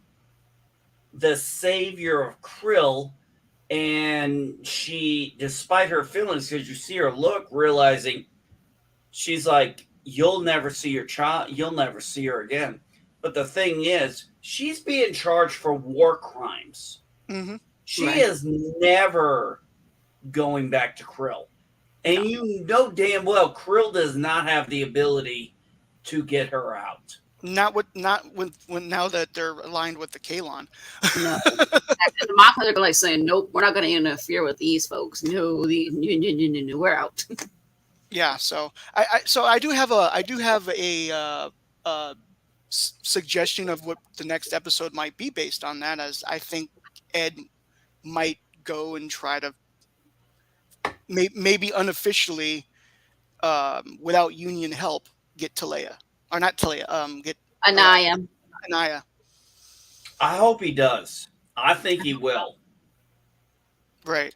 the savior of Krill, and she, despite her feelings, because you see her look, realizing she's like, you'll never see your child, you'll never see her again. But the thing is, she's being charged for war crimes. hmm She right. is never going back to Krill. And No. you know damn well Krill does not have the ability to get her out. Not when now that they're aligned with the Kalon. No. The Mockers are like saying, nope, we're not going to interfere with these folks. No, no, we're out. Yeah, so I do have a suggestion of what the next episode might be based on that, as I think Ed might go and try to maybe unofficially, without Union help, get Talea, or not Talea, get Anaya. Anaya. I hope he does. I think he will. Right.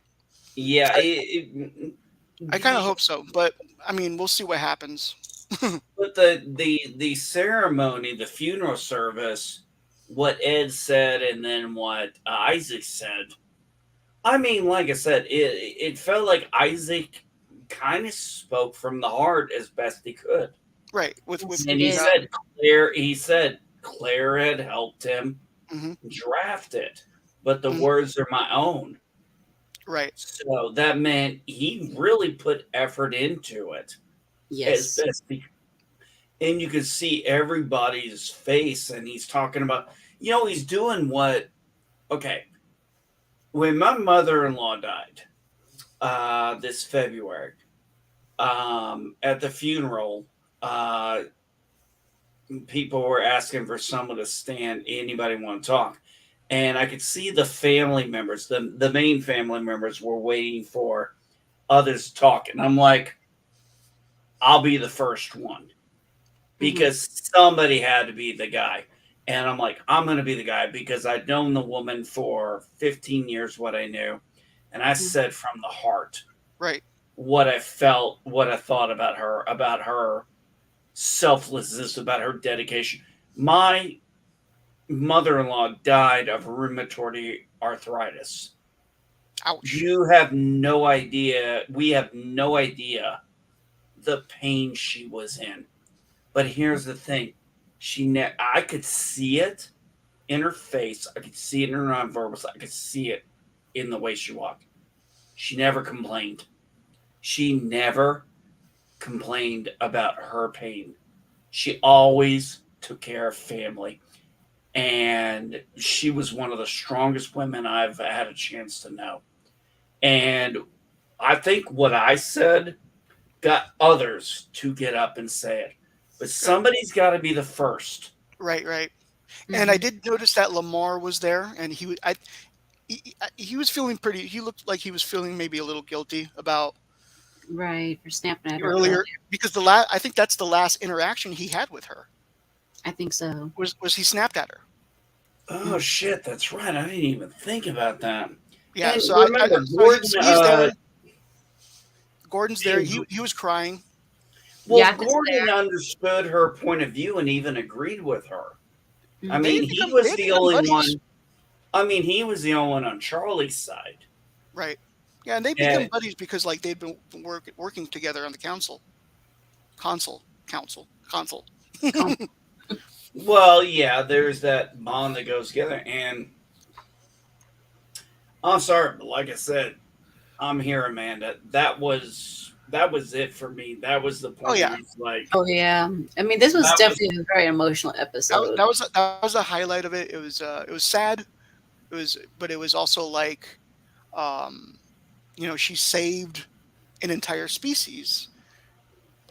Yeah, I kind of hope so, but I mean, we'll see what happens. but the ceremony, the funeral service, what Ed said, and then what Isaac said. I mean, like I said, it felt like Isaac kind of spoke from the heart as best he could, Right. Yes, and he he did. said Claire. He said Claire had helped him hmm draft it, but the Mhm. words are my own. Right. So that meant he really put effort into it as Yes. best he, and you could see everybody's face, and he's talking about, he's doing what, okay, when my mother-in-law died this February, at the funeral, uh, people were asking for someone to stand, anybody want to talk, and I could see the family members, the main family members were waiting for others to talk, and I'm like, I'll be the first one, because somebody had to be the guy. And I'm like, I'm going to be the guy because I'd known the woman for 15 years, what I knew. And I said from the heart Right. what I felt, what I thought about her selflessness, about her dedication. My mother in law died of rheumatoid arthritis. Ouch. You have no idea. We have no idea the pain she was in. But here's the thing: I could see it in her face. I could see it in her nonverbals. I could see it in the way she walked. She never complained. She never complained about her pain. She always took care of family. And she was one of the strongest women I've had a chance to know. And I think what I said got others to get up and say it. But somebody's got to be the first. Right, right. Mm-hmm. And I did notice that Lamar was there, and he was feeling pretty. He looked like he was feeling maybe a little guilty about Right, for snapping at her earlier because I think that's the last interaction he had with her. I think so. Was he snapped at her? Oh shit, that's right. I didn't even think about that. Yeah. And So remember, he's there. Gordon's there. He was crying. Well, Yeah, Gordon understood her point of view and even agreed with her. I Mhm. mean, he was the only one. I mean, he was the only one on Charlie's side. Right. Yeah, and they become buddies because like they'd been working together on the council. Well, yeah, there's that bond that goes together, and I'm sorry, but like I said, I'm here, Amanda. That was it for me. That was the point. Oh, yeah. Where it's like, Oh yeah. I mean, this was That definitely a very emotional episode. That was the highlight of it. It was sad. But it was also like, she saved an entire species,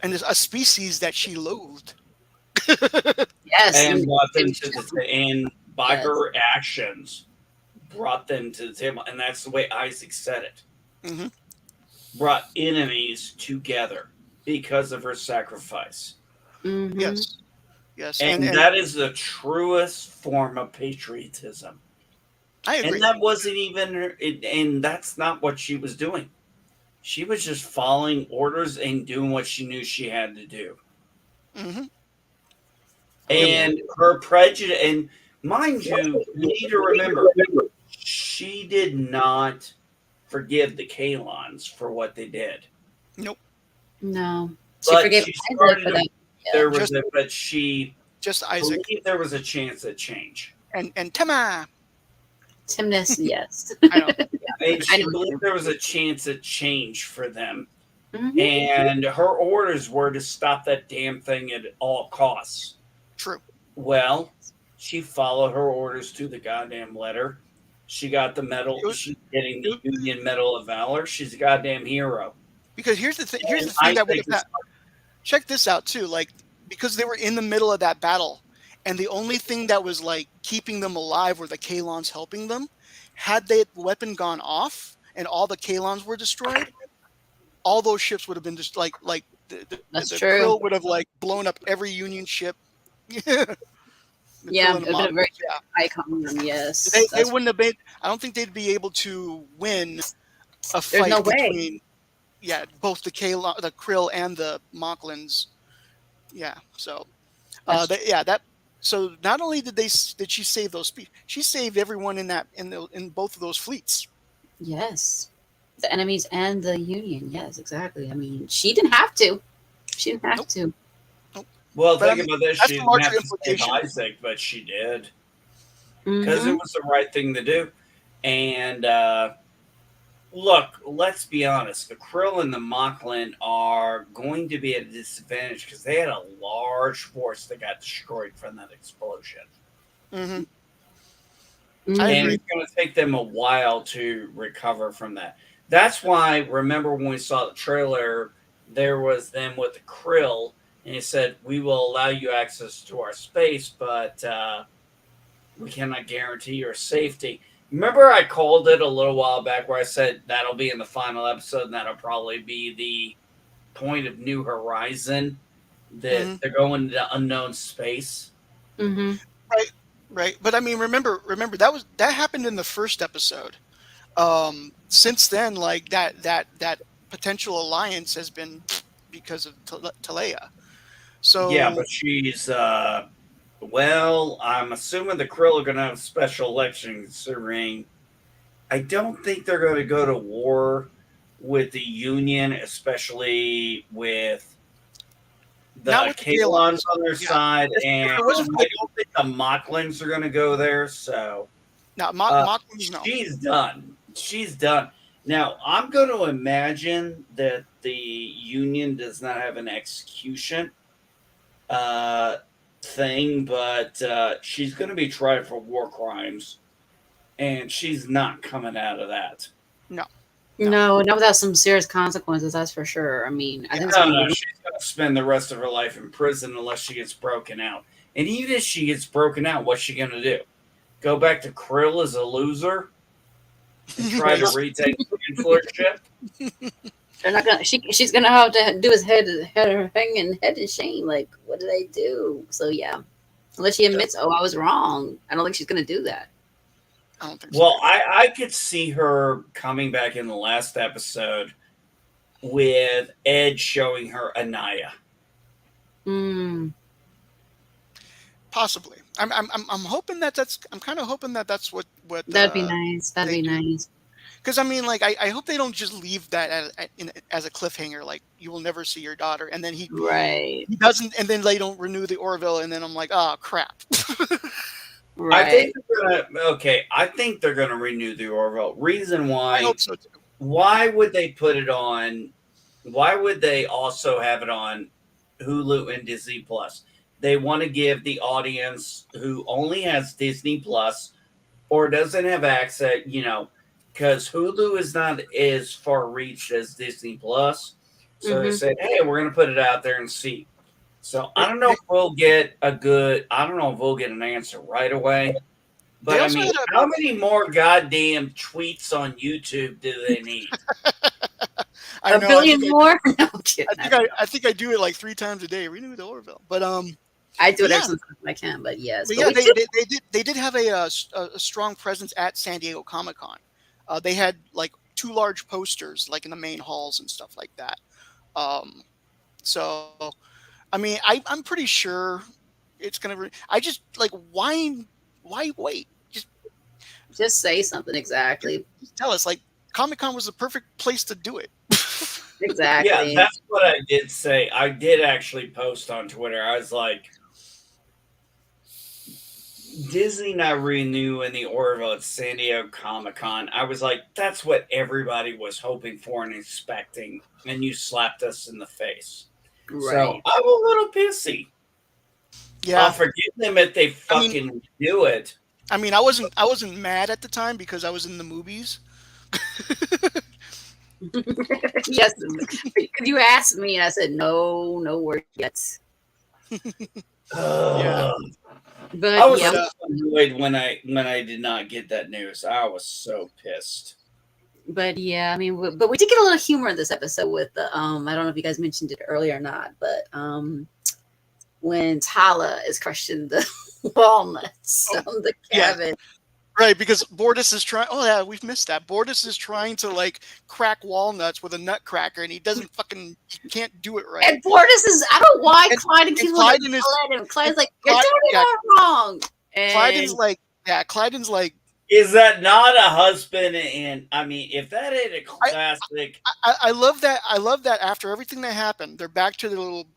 and a species that she loathed. Yes. and brought them to and by Yes. her actions, brought them to the table, and that's the way Isaac said it. Mm-hmm. Brought enemies together because of her sacrifice. Mhm. Yes, And that is the truest form of patriotism. I agree. And that wasn't even, and that's not what she was doing. She was just following orders and doing what she knew she had to do. Mm-hmm. And her prejudice, and mind you need to remember, she did not forgive the Kalons for what they did. Nope. No. She But forgave she Isaac started for that. there was but she Just Isaac believed there was a chance at change. and Tema. Timness, yes. I know. And she know. believed there was a chance at change for them. Mhm. And her orders were to stop that damn thing at all costs. True. Well, she followed her orders to the goddamn letter. She got the medal. She's getting the Union Medal of Valor. She's a goddamn hero. Because here's the thing that would have check this out too. Like, because they were in the middle of that battle, and the only thing that was like keeping them alive were the Kalons helping them. Had the weapon gone off and all the Kalons were destroyed, all those ships would have been just like the Krill would have like blown up every Union ship. Yeah, it would have been a very icon. Yes, they wouldn't have been. I don't think they'd be able to win a fight no between. Yeah, both the Krill and the Mocklins. Yeah, so So not only did she save those people, she saved everyone in both of those fleets. Yes, the enemies and the Union. Yes, exactly. I mean, she didn't have to. She didn't have to. Well, think about this. She didn't have to save Isaac, but she did. Because it was the right thing to do. And look, let's be honest. The Krill and the Mocklin are going to be at a disadvantage because they had a large force that got destroyed from that explosion. Mm-hmm. And it's going to take them a while to recover from that. That's why, remember when we saw the trailer, there was them with the Krill, and he said, we will allow you access to our space, but we cannot guarantee your safety. Remember I called it a little while back where I said that'll be in the final episode, and that'll probably be the point of New Horizon, that they're going to unknown space. Mm-hmm. Right. But I mean, remember that happened in the first episode. Since then, like that potential alliance has been because of Talea. So yeah, but she's well, I'm assuming the Krill are going to have special election considering I don't think they're going to go to war with the Union, especially with the Not with the Kalons Kalons. on their Yeah. side, If and it wasn't for I don't think the Mocklings are going to go there. So no, uh, Mocklings, no. she's done. She's done. Now I'm going to imagine that the Union does not have an execution uh, thing, but she's going to be tried for war crimes, and she's not coming out of that. No. No, not without some serious consequences. That's for sure. I mean, I think it's No, gonna no, be. she's going to spend the rest of her life in prison unless she gets broken out. And even if she gets broken out, what's she going to do? Go back to Krill as a loser and try to retake chancellorship? They're not gonna. She's gonna have to do his hanging head in shame. Like, what did I do? So yeah, unless she admits, oh, I was wrong. I don't think she's gonna do that. I don't think so. Well, I could see her coming back in the last episode with Ed showing her Anaya. Mm, Possibly. I'm hoping that's. I'm kind of hoping that that's what that'd be nice. That'd they be do. nice. Because I mean, like, I hope they don't just leave that as a cliffhanger. Like, you will never see your daughter, and then Right. he doesn't, and then they don't renew the Orville, and then I'm like, oh crap. Right. I think they're gonna I think they're gonna renew the Orville. Reason I why? hope so too. Why would they put it on? Why would they also have it on Hulu and Disney Plus? They want to give the audience who only has Disney Plus or doesn't have access, because Hulu is not as far reached as Disney Plus. So they Mhm. said, hey, we're going to put it out there and see. So I don't know if we'll get I don't know if we'll get an answer right away. They But I also mean, had how many more goddamn tweets on YouTube do they need? I A know. billion more? No, I'm kidding. I think I do it like 3 times a day. Renew the Orville, but I do it yeah. every single time I can, but yes. But But yeah, we they did have a strong presence at San Diego Comic-Con. They had like 2 large posters like in the main halls and stuff like that. So I mean, I'm pretty sure it's gonna. I just like why wait? just say something exactly. Just tell us. Like, Comic-Con was the perfect place to do it. Yeah, Exactly. that's what I did say. I did actually post on Twitter. I was like, Disney not renewing the Orville at San Diego Comic Con. I was like, that's what everybody was hoping for and expecting, and you slapped us in the face. So Right. I'm a little pissy. Yeah, I'll forgive them if they I mean- fucking do it. I mean, I wasn't mad at the time because I was in the movies. Yes. Because you asked me, and I said no word yet. Yeah. But I was yeah, so annoyed when I did not get that news. I was so pissed. but yeah, I mean, but we did get a little humor in this episode with the I don't know if you guys mentioned it earlier or not, but when Tala is crushing the walnuts on the yeah. cabin. Right, because Bortus is trying. Oh yeah, we've missed that. Bortus is trying to like crack walnuts with a nutcracker, and he doesn't fucking. He can't do it right. And Bortus is, I don't know why And- Clyde and keeps Clyde wanting is- to let him. Clyde's like, you're Clyde- doing yeah. it wrong. And Clyden's like, yeah, Clyden's like, Is that not a husband? And I mean, if that ain't a classic, I love that. I love that after everything that happened, they're back to their little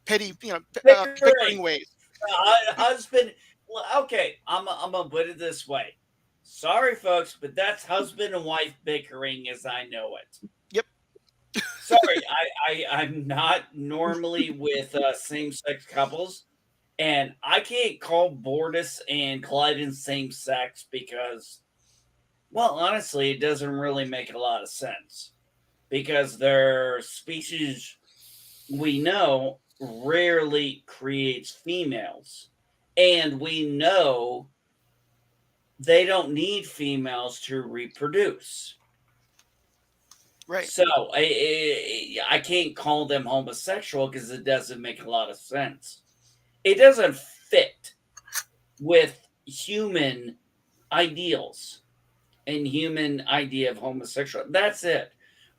petty, Bickering. bickering ways. husband. Well, okay, I'm gonna put it this way. Sorry, folks, but that's husband and wife bickering as I know it. Yep. Sorry, I'm not normally with same-sex couples, and I can't call Bortus and Clyden same-sex because, well, honestly, it doesn't really make a lot of sense because their species we know rarely creates females, and we know they don't need females to reproduce. Right. So I can't call them homosexual because it doesn't make a lot of sense. It doesn't fit with human ideals and human idea of homosexual. That's it.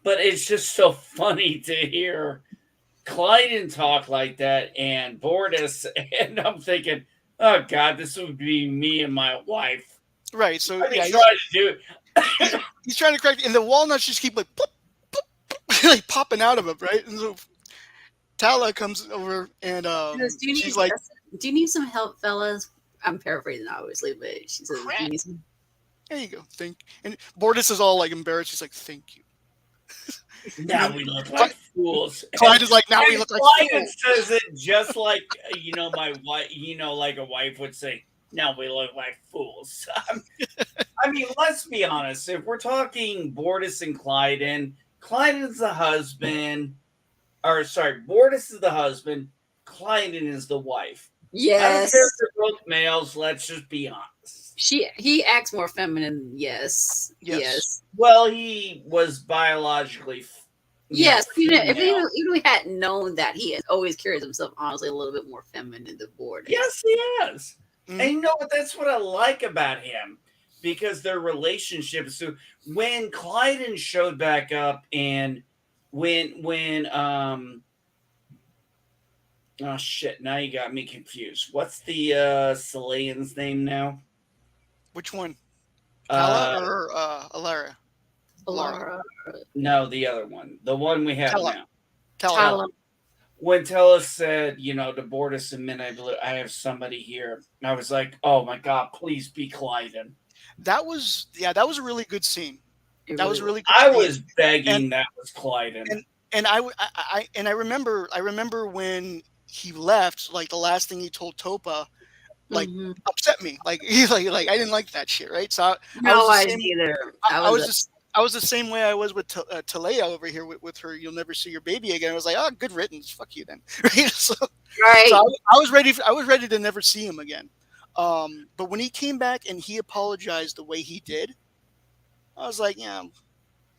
But it's just so funny to hear Clyden talk like that and Bortus, and I'm thinking, oh God, this would be me and my wife. Right. So I'd be yeah, trying to do it. he's trying to crack, and the walnuts just keep like plop, plop, plop, like popping out of him, right? And so Tala comes over, and she's like, do you need some help, fellas? I'm paraphrasing, obviously, but she says, "Do you need some?" "There you go, And Bortus is all like embarrassed. He's like, "Thank you." Now we look like fools. Clyde is like, "Now we look like Clyde fools." says it just like my wife. Like a wife would say. Now we look like fools. I mean, let's be honest. If we're talking Bortus and Clyden is the husband. Or sorry, Bortus is the husband. Clyden is the wife. Yes. I don't care if they're both males. Let's just be honest. He acts more feminine. Yes. Well, he was biologically. Yes. If we hadn't known that, he has always carries himself honestly a little bit more feminine than Bortus. Yes, he is. Mm-hmm. And you know what? That's what I like about him, because their relationship. So when Clyden showed back up, and when oh shit, now you got me confused. What's the Selayan's name now? Which one? Tala or Alara? Alara. No, the other one. The one we have now. Tala. When Tella said, to Bortus and Midnight Blue, I have somebody here. I was like, oh my God, please be Clyden. That was a really good scene. That was really good. I was begging that was Clyden. And I remember when he left, like the last thing he told Topa, like upset me. Like he's like I didn't like that shit, right? So I didn't either. I was the same way I was with Talea over here with her. You'll never see your baby again. I was like, oh, good riddance. Fuck you then. Right. So I was ready. I was ready to never see him again. But when he came back and he apologized the way he did, I was like, yeah,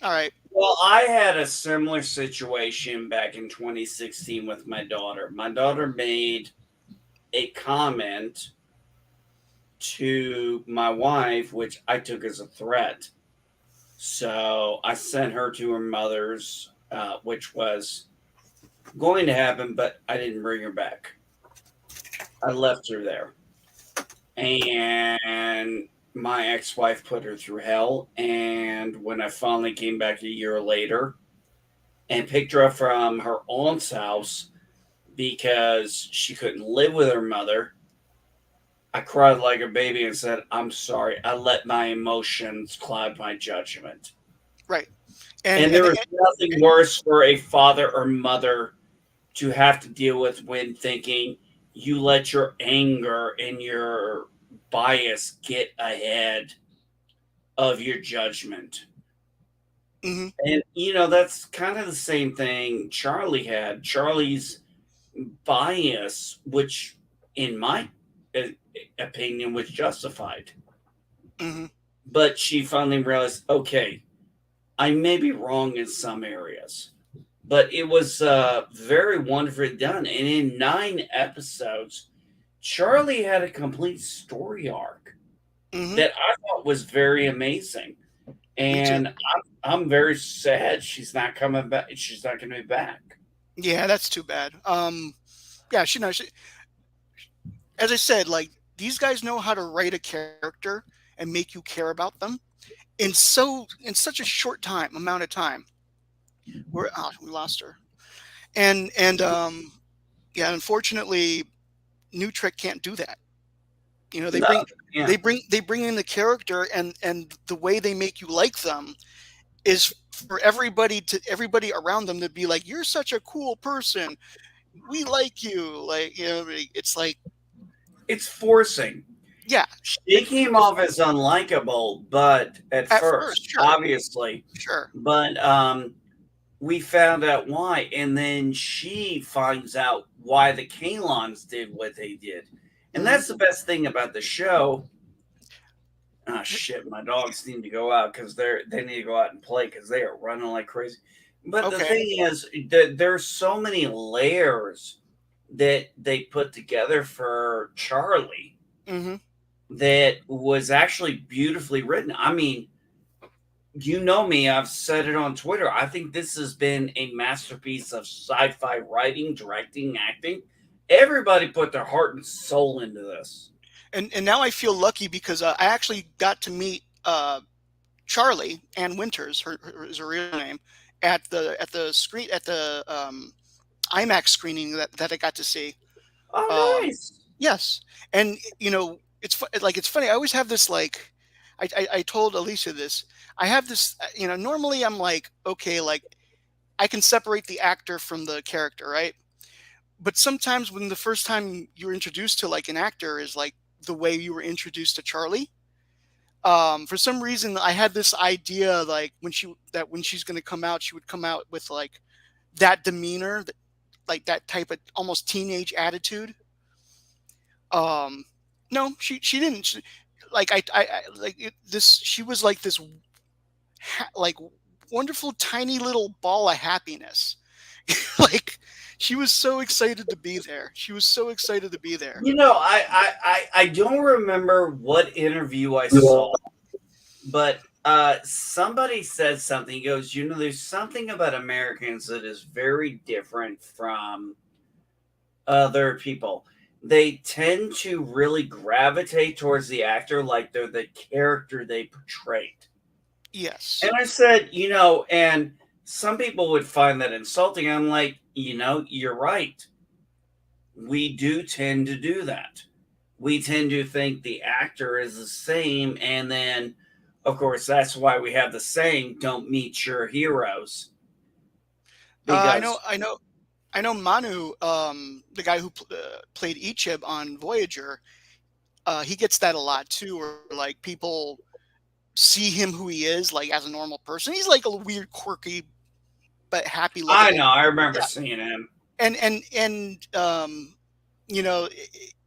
all right. Well, I had a similar situation back in 2016 with my daughter. My daughter made a comment to my wife, which I took as a threat. So I sent her to her mother's, which was going to happen, but I didn't bring her back. I left her there. And my ex-wife put her through hell. And when I finally came back a year later and picked her up from her aunt's house because she couldn't live with her mother, I cried like a baby and said, I'm sorry. I let my emotions cloud my judgment. Right. And there is nothing worse for a father or mother to have to deal with when thinking you let your anger and your bias get ahead of your judgment. Mm-hmm. And, that's kind of the same thing Charlie had. Charlie's bias, which in my opinion was justified. Mm-hmm. But she finally realized, okay, I may be wrong in some areas. But it was very wonderfully done. And in 9 episodes, Charlie had a complete story arc that I thought was very amazing. And I'm very sad she's not coming back. She's not going to be back. Yeah, that's too bad. Yeah, she as I said, like, these guys know how to write a character and make you care about them in such a short amount of time. We lost her. And unfortunately, New Trek can't do that. They bring in the character, and the way they make you like them is for everybody around them to be like, you're such a cool person. We like you. Like, it's like, it's forcing. Yeah. She came off as unlikable, but at first, sure. Obviously. Sure. But we found out why. And then she finds out why the Kalons did what they did. And that's the best thing about the show. Oh, shit. My dogs need to go out because they need to go out and play because they are running like crazy. But the thing is, there's so many layers that they put together for Charlie that was actually beautifully written. I mean, you know me, I've said it on Twitter. I think this has been a masterpiece of sci-fi writing, directing, acting. Everybody put their heart and soul into this. And now I feel lucky because I actually got to meet Charlie Ann Winters, is her real name, at the screen at the IMAX screening that I got to see. Oh, Um, nice. yes, and it's funny. I always have this like, I told Alicia this. I have this, normally I'm like, okay, like I can separate the actor from the character, right? But sometimes when the first time you're introduced to like an actor is like the way you were introduced to Charlie. For some reason, I had this idea like when she's going to come out, she would come out with like that demeanor, like that type of almost teenage attitude. Um, no, she didn't. Like this. She was like this, like wonderful tiny little ball of happiness. Like she was so excited to be there. She was so excited to be there. I don't remember what interview I saw, but somebody said something. He goes, there's something about Americans that is very different from other people. They tend to really gravitate towards the actor like they're the character they portrayed. Yes. And I said, and some people would find that insulting. I'm like, you're right. We do tend to do that. We tend to think the actor is the same. And then, of course, that's why we have the saying, don't meet your heroes. I Because know. I know Manu, the guy who played Ichib on Voyager. He gets that a lot too, where like people see him who he is, like as a normal person. He's like a weird, quirky, but happy, I lovable. know, I remember Yeah, seeing him. and you know,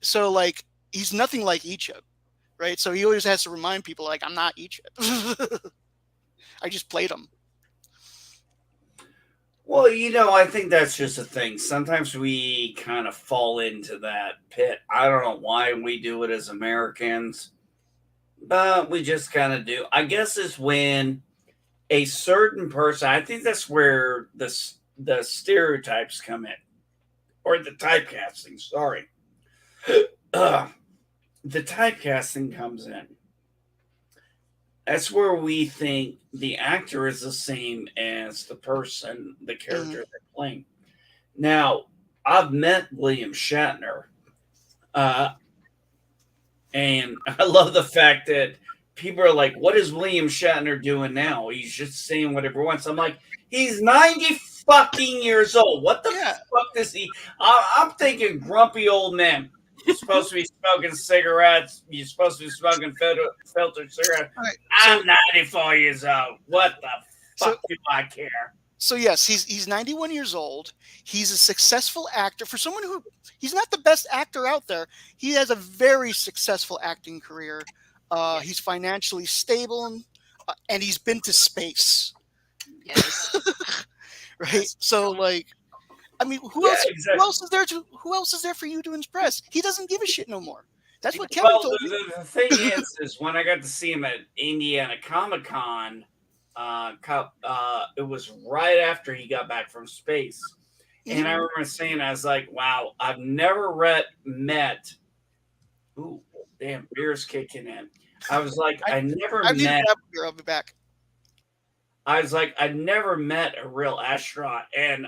so like he's nothing like Ichib, right? So he always has to remind people, like, I'm not Ichib. I just played him. Well, I think that's just a thing. Sometimes we kind of fall into that pit. I don't know why we do it as Americans, but we just kind of do. I guess it's when a certain person, I think that's where the stereotypes come in, or the typecasting, sorry. The typecasting comes in. That's where we think the actor is the same as the person, the Mhm. character they're playing. Now, I've met William Shatner, uh, and I love the fact that people are like, "What is William Shatner doing now? He's just saying whatever he wants." I'm like, "He's 90 fucking years old. What the Yeah. fuck does he?" I'm thinking grumpy old man. You're supposed to be smoking cigarettes. You're supposed to be smoking filtered cigarettes. All right. I'm 94 years old. What the So fuck do I care? so yes, he's 91 years old. He's a successful actor. For someone who he's not the best actor out there, he has a very successful acting career. Yes. He's financially stable, and he's been to space, Yes. right? Yes. So like, I mean, who Yeah, else? Who exactly. else is there to? Who else is there for you to impress? He doesn't give a shit no more. That's what Kevin Well, told me. the thing is when I got to see him at Indiana Comic Con, it was right after he got back from space, and I Mhm. remember saying, I was like, "Wow, I've never met." Ooh, damn, beer's kicking in. I was like, I I never I need to met. grab a beer. I'll be back. I was like, I never met a real astronaut, and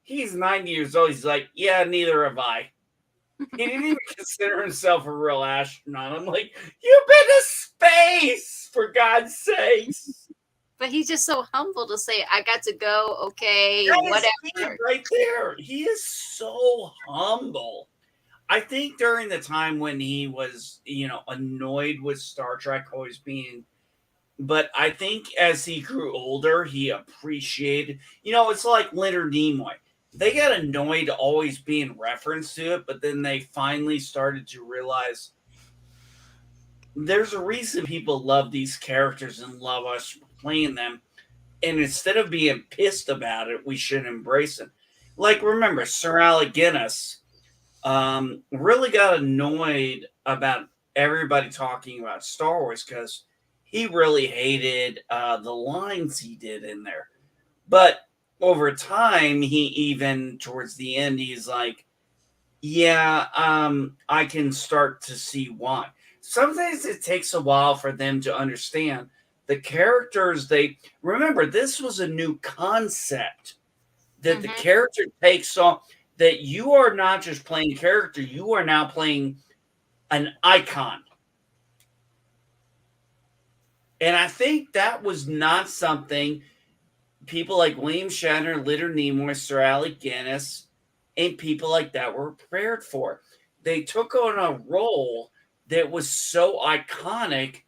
he's 90 years old. He's like, yeah, neither have I. He didn't even consider himself a real astronaut. I'm like, you've been to space, for God's sakes. But he's just so humble to say, I got to go, okay, That is he whatever. right there. He is so humble. I think during the time when he was, annoyed with Star Trek always being, but I think as he grew older, he appreciated, it's like Leonard Nimoy. They got annoyed always being referenced to it, but then they finally started to realize there's a reason people love these characters and love us playing them. And instead of being pissed about it, we should embrace it. Like, remember, Sir Alec Guinness really got annoyed about everybody talking about Star Wars because he really hated the lines he did in there. But over time, he even towards the end, he's like, yeah, I can start to see why. Sometimes it takes a while for them to understand the characters, they remember this was a new concept that the character takes on, that you are not just playing a character, you are now playing an icon. And I think that was not something people like William Shatner, Leonard Nimoy, Sir Alec Guinness, and people like that were prepared for. They took on a role that was so iconic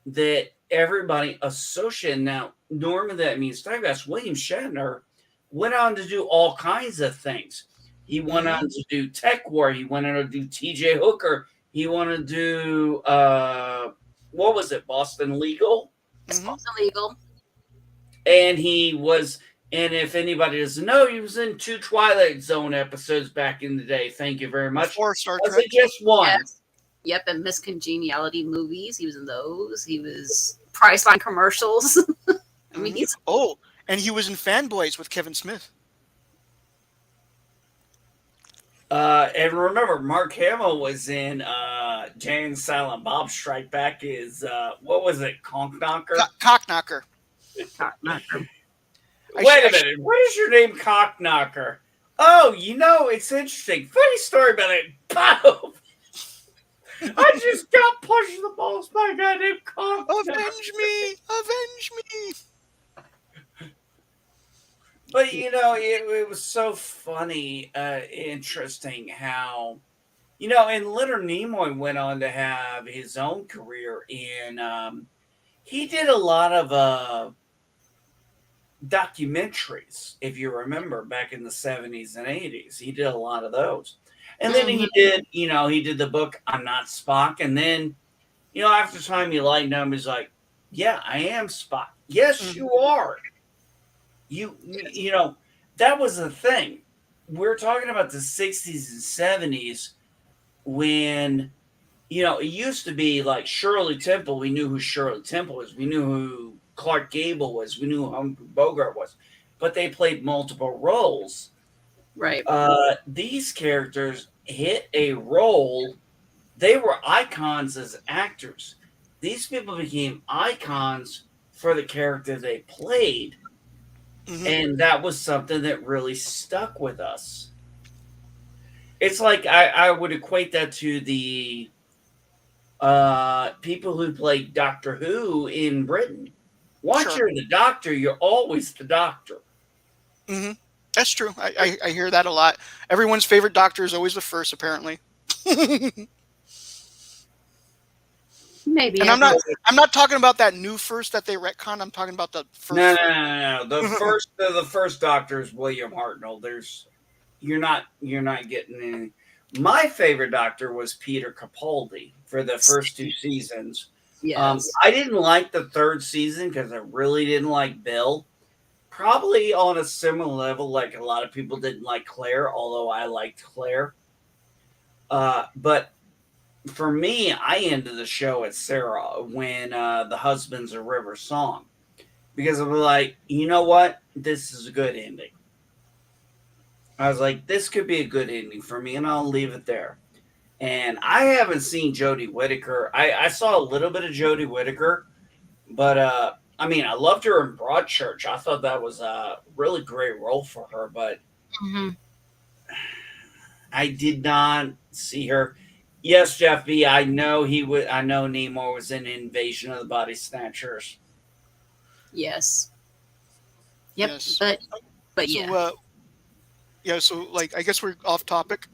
that everybody associated. Now, normally that means typecast. William Shatner went on to do all kinds of things. He went on to do Tech War. He went on to do T.J. Hooker. He wanted to do what was it, Boston Legal? Boston Legal. And he was, and if anybody doesn't know, he was in 2 Twilight Zone episodes back in the day. Thank you very much. Before Star Was Trek. it just one? Yes. Yep, and Miss Congeniality movies. He was in those. He was Priceline commercials. I mean, he's and he was in Fanboys with Kevin Smith. And remember, Mark Hamill was in Jay and Silent Bob Strike Back as what was it, Conk Knocker? Cock Knocker. Wait a minute, what is your name, Cock Knocker? Oh, it's interesting. Funny story about it. Bob! I just got punched in the balls by a guy named Cock. Avenge me! Avenge me! But it was so funny, interesting how, and Leonard Nimoy went on to have his own career in. He did a lot of documentaries, if you remember, back in the 70s and 80s. He did a lot of those, and then he did the book I'm Not Spock, and then after time you lighten up, he's like, yeah, I am Spock. Yes, you are. You that was the thing. We're talking about the 60s and 70s when, it used to be like Shirley Temple. We knew who Shirley Temple was. We knew who Clark Gable was. We knew who Humphrey Bogart was. But they played multiple roles. right. These characters hit a role. They were icons as actors. These people became icons for the character they played. And that was something that really stuck with us. It's like I would equate that to the people who played Doctor Who in Britain. Once you're the Doctor, you're always the Doctor. That's true. I hear that a lot. Everyone's favorite Doctor is always the first, apparently. Maybe. And I'm not talking about that new first that they retcon. I'm talking about the first. No. The first Doctor is William Hartnell. You're not getting any. My favorite Doctor was Peter Capaldi for the first 2 seasons. Yes. I didn't like the 3rd season because I really didn't like Bill. Probably on a similar level, like a lot of people didn't like Claire, although I liked Claire. But for me, I ended the show at Sarah when the Husbands of River song. Because I was like, you know what? This is a good ending. I was like, this could be a good ending for me, and I'll leave it there. And I haven't seen Jodie Whittaker. I saw a little bit of Jodie Whittaker, but I mean, I loved her in Broadchurch. I thought that was a really great role for her, but I did not see her. Yes, Jeff B. I know Nemo was in Invasion of the Body Snatchers. Yes. Yep. Yes. But yeah. So like I guess we're off topic.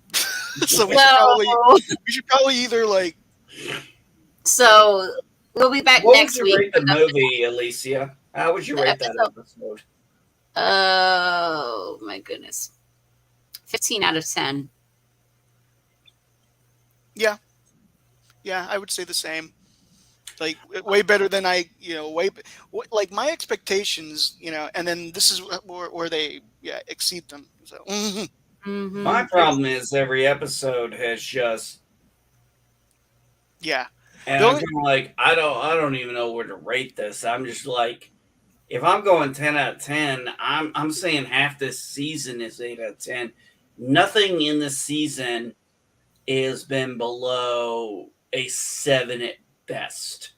So we should probably either like. So we'll be back next week. How would you rate the movie, Alicia? How would you rate that episode? Oh my goodness. 15 out of 10. Yeah, I would say the same. Like way better than like my expectations, and then this is where they exceed them. So my problem is every episode has just and I'm kind of like I don't even know where to rate this. I'm just like, if I'm going 10 out of 10, I'm saying half this season is 8 out of 10. Nothing in this season has been below a 7 at best.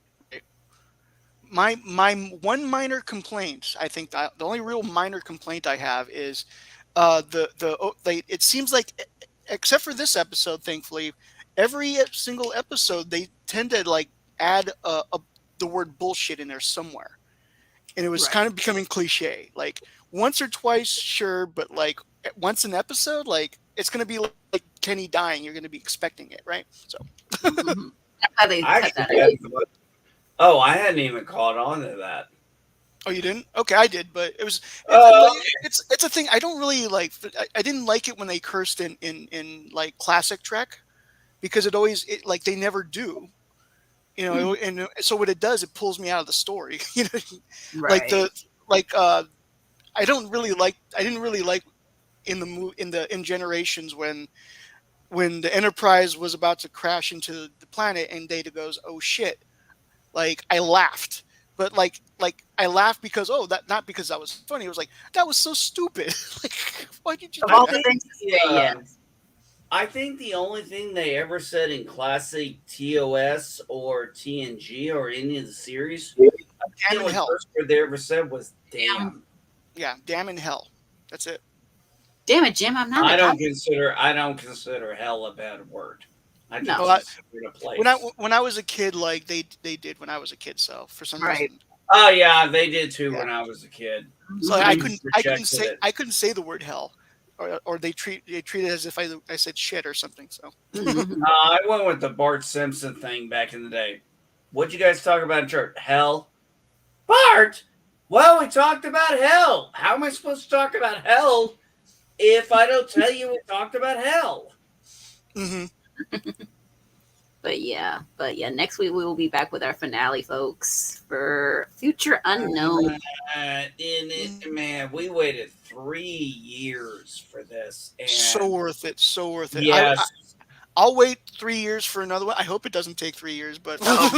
my one minor complaint, I think the only real minor complaint I have is it seems like except for this episode, thankfully, every single episode they tend to like add the word bullshit in there somewhere, and it was Right. kind of becoming cliche. Like once or twice, sure, but like once an episode, like it's gonna be like Kenny dying. You're gonna be expecting it, right? So, Mhm. That's how they I cut actually that out. hadn't. Oh, I hadn't even caught on to that. oh, you didn't? Okay, I did, but Oh, it's a thing I don't really like. I didn't like it when they cursed in like classic Trek because like they never do. And so what it does, it pulls me out of the story. Like Right. the like I didn't really like in Generations when the Enterprise was about to crash into the planet and Data goes, "Oh shit." Like I laughed. But like I laughed because that not because that was funny. It was like that was so stupid. Like why did you Of do I all that? the think things to say, uh, yes. I think the only thing they ever said in classic TOS or TNG or any of the series, the Damn in only hell. curse word they ever said was Damn, "damn." Yeah, damn in hell. That's it. damn it, Jim! I'm not a doctor. I don't consider hell a bad word. I No. just Well, consider it a place. when I was a kid, like they did when I was a kid. So for some Right. reason, Oh yeah, they did too yeah. when I was a kid. So Mhm. We rejected it. I couldn't say the word hell, or they treat it as if I said shit or something. So Mhm. I went with the Bart Simpson thing back in the day. What'd you guys talk about in church? Hell. Bart! Well, we talked about hell. How am I supposed to talk about hell if I don't tell you we talked about hell? hmm But yeah, next week we will be back with our finale, folks, for Future Unknown. And man, we waited 3 years for this, so and worth it, so worth it. yes, I'll wait 3 years for another one. I hope it doesn't take 3 years, but No.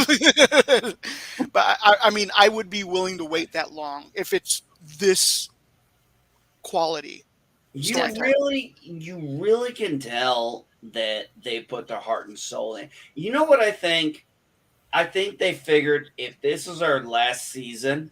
but I mean, I would be willing to wait that long if it's this quality storytelling. you really can tell that they put their heart and soul in. You know what I think? I think they figured if this is our last season,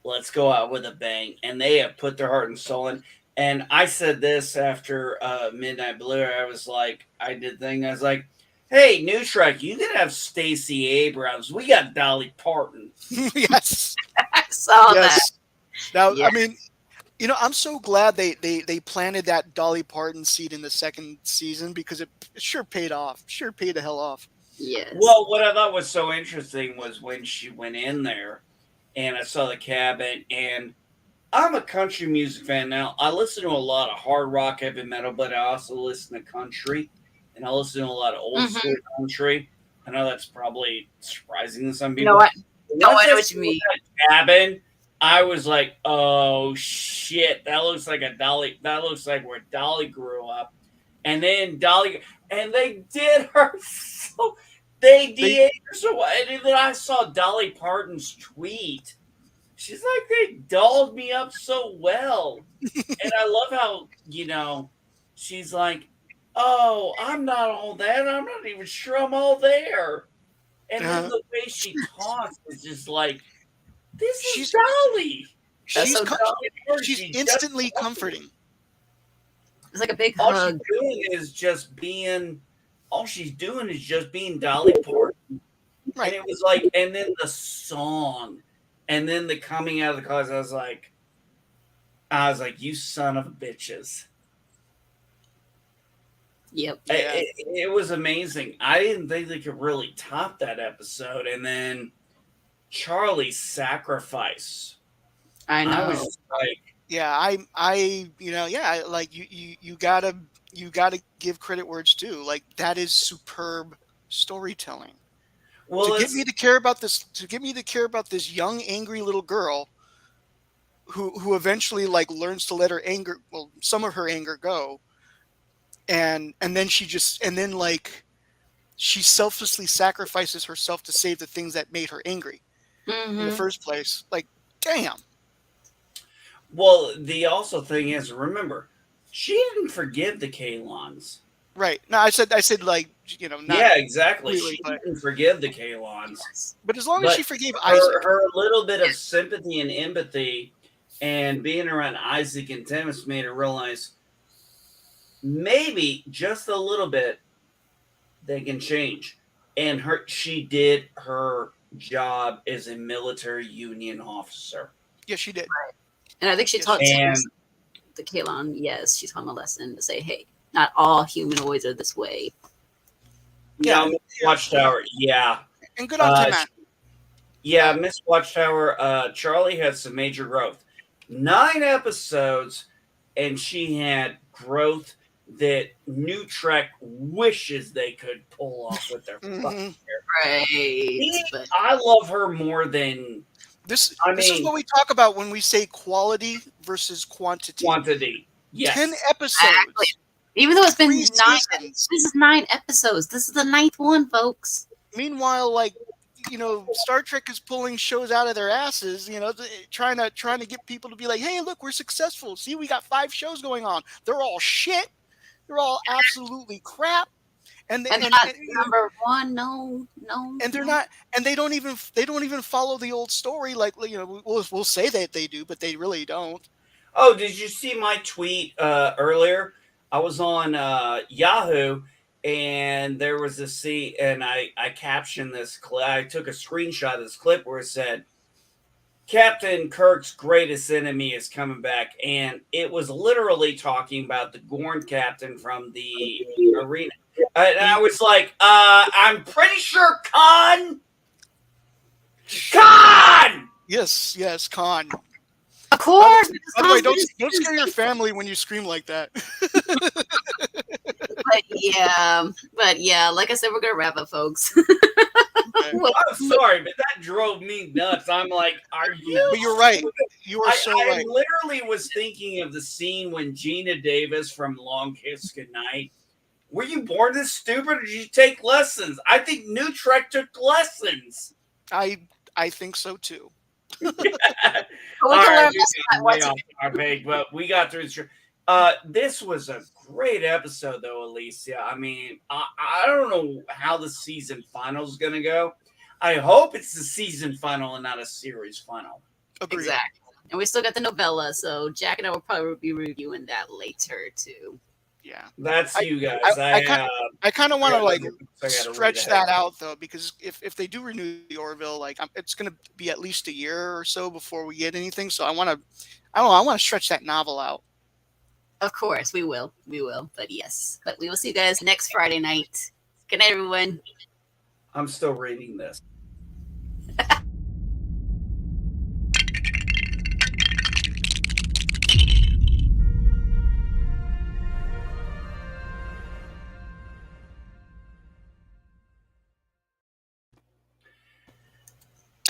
let's go out with a bang. And they have put their heart and soul in. And I said this after Midnight Blue. I was like, I did thing. I was like, hey, New Trek, you can have Stacey Abrams. We got Dolly Parton. Yes, I saw that. yes. Now, Yeah. I mean, I'm so glad they planted that Dolly Parton seed in the second season because it sure paid off. Sure paid the hell off. Yes. Well, what I thought was so interesting was when she went in there and I saw the cabin. And I'm a country music fan now. I listen to a lot of hard rock, heavy metal, but I also listen to country, and I listen to a lot of old Mhm. school country. I know that's probably surprising to some You know people. what? No, Once I know I what you saw mean. that cabin, I was like, "Oh shit, that looks like a Dolly. That looks like where Dolly grew up." And then Dolly, and they did her so. They They did her so. And then I saw Dolly Parton's tweet. She's like, they dolled me up so well. And I love how, she's like, oh, I'm not all that. I'm not even sure I'm all there. And then uh, the way she talks is just like, this is she's Dolly. That's This she's so is co- dumb. Dolly Parton. she's She just instantly talking. comforting. It's like a big All she's hug. doing is just being, all she's doing is just being Dolly Parton. And Right. it was like, and then the song, and then the coming out of the closet, I was like, you son of bitches. Yep. Yeah. It was amazing. I didn't think they could really top that episode. And then Charlie's sacrifice. I I was know. just like, Yeah. Yeah. Like you gotta give credit where it's due. Like that is superb storytelling. To well, get me it's to care about this young angry little girl who eventually like learns to let her anger, well, some of her anger go, and then like she selflessly sacrifices herself to save the things that made her angry in the Hmm. first place. Like, damn. well, the also thing is, remember, she didn't forgive the Kalons. Right. No, I said like, not Yeah, exactly. completely, She but didn't forgive the Kalons. Yes. as long as But she forgave Isaac. her little bit of sympathy and empathy and being around Isaac and Timus made her realize maybe just a little bit they can change. And she did her job as a military union officer. Yes, she did. And I think she Yes, taught she And Tim the Kalon, yes, she taught him a lesson to say, hey, not all humanoids are this way. Yeah, Miss Watchtower, yeah. and good on Tim. Yeah, Miss Watchtower, Charlie had some major growth. 9 episodes, and she had growth that New Trek wishes they could pull off with their fucking Mhm. Right. But I love her more than This I this is mean- what we talk about when we say quality versus quantity. quantity. Yes. 10 episodes. Exactly. even though it's been 3 9, seasons. this is 9 episodes. This is the 9th one, folks. Meanwhile, like, Star Trek is pulling shows out of their asses, trying to get people to be like, hey, look, we're successful. See, we got 5 shows going on. They're all shit. They're all absolutely crap. And they're not number 1. No. And they're not, and they don't even follow the old story. Like, we'll say that they do, but they really don't. Oh, did you see my tweet earlier? I was on Yahoo, and there was a scene, and I captioned this clip. I took a screenshot of this clip where it said, Captain Kirk's greatest enemy is coming back, and it was literally talking about the Gorn captain from the arena. And I was like, I'm pretty sure Khan! Yes, Khan. Of course. By the way, don't scare your family when you scream like that. But yeah, like I said, we're gonna wrap up, folks. I'm sorry, but that drove me nuts. I'm like, are you? But you're right. You are so I right. literally was thinking of the scene when Gina Davis from Long Kiss Goodnight. Were you born this stupid, or did you take lessons? I think New Trek took lessons. I think so too. We All can right, learn we this got about way what's off our page, but we got through this. This was a great episode, though, Alicia. I mean, I don't know how the season final is going to go. I hope it's the season final and not a series final. Agreed. exactly. And we still got the novella, so Jack and I will probably be reviewing that later too. Yeah. That's you guys. I kind of want to like I gotta stretch read that out though, because if they do renew the Orville, like it's going to be at least a year or so before we get anything. So I want to stretch that novel out. Of course, we will. But yes, but we will see you guys next Friday night. Good night, everyone. I'm still reading this.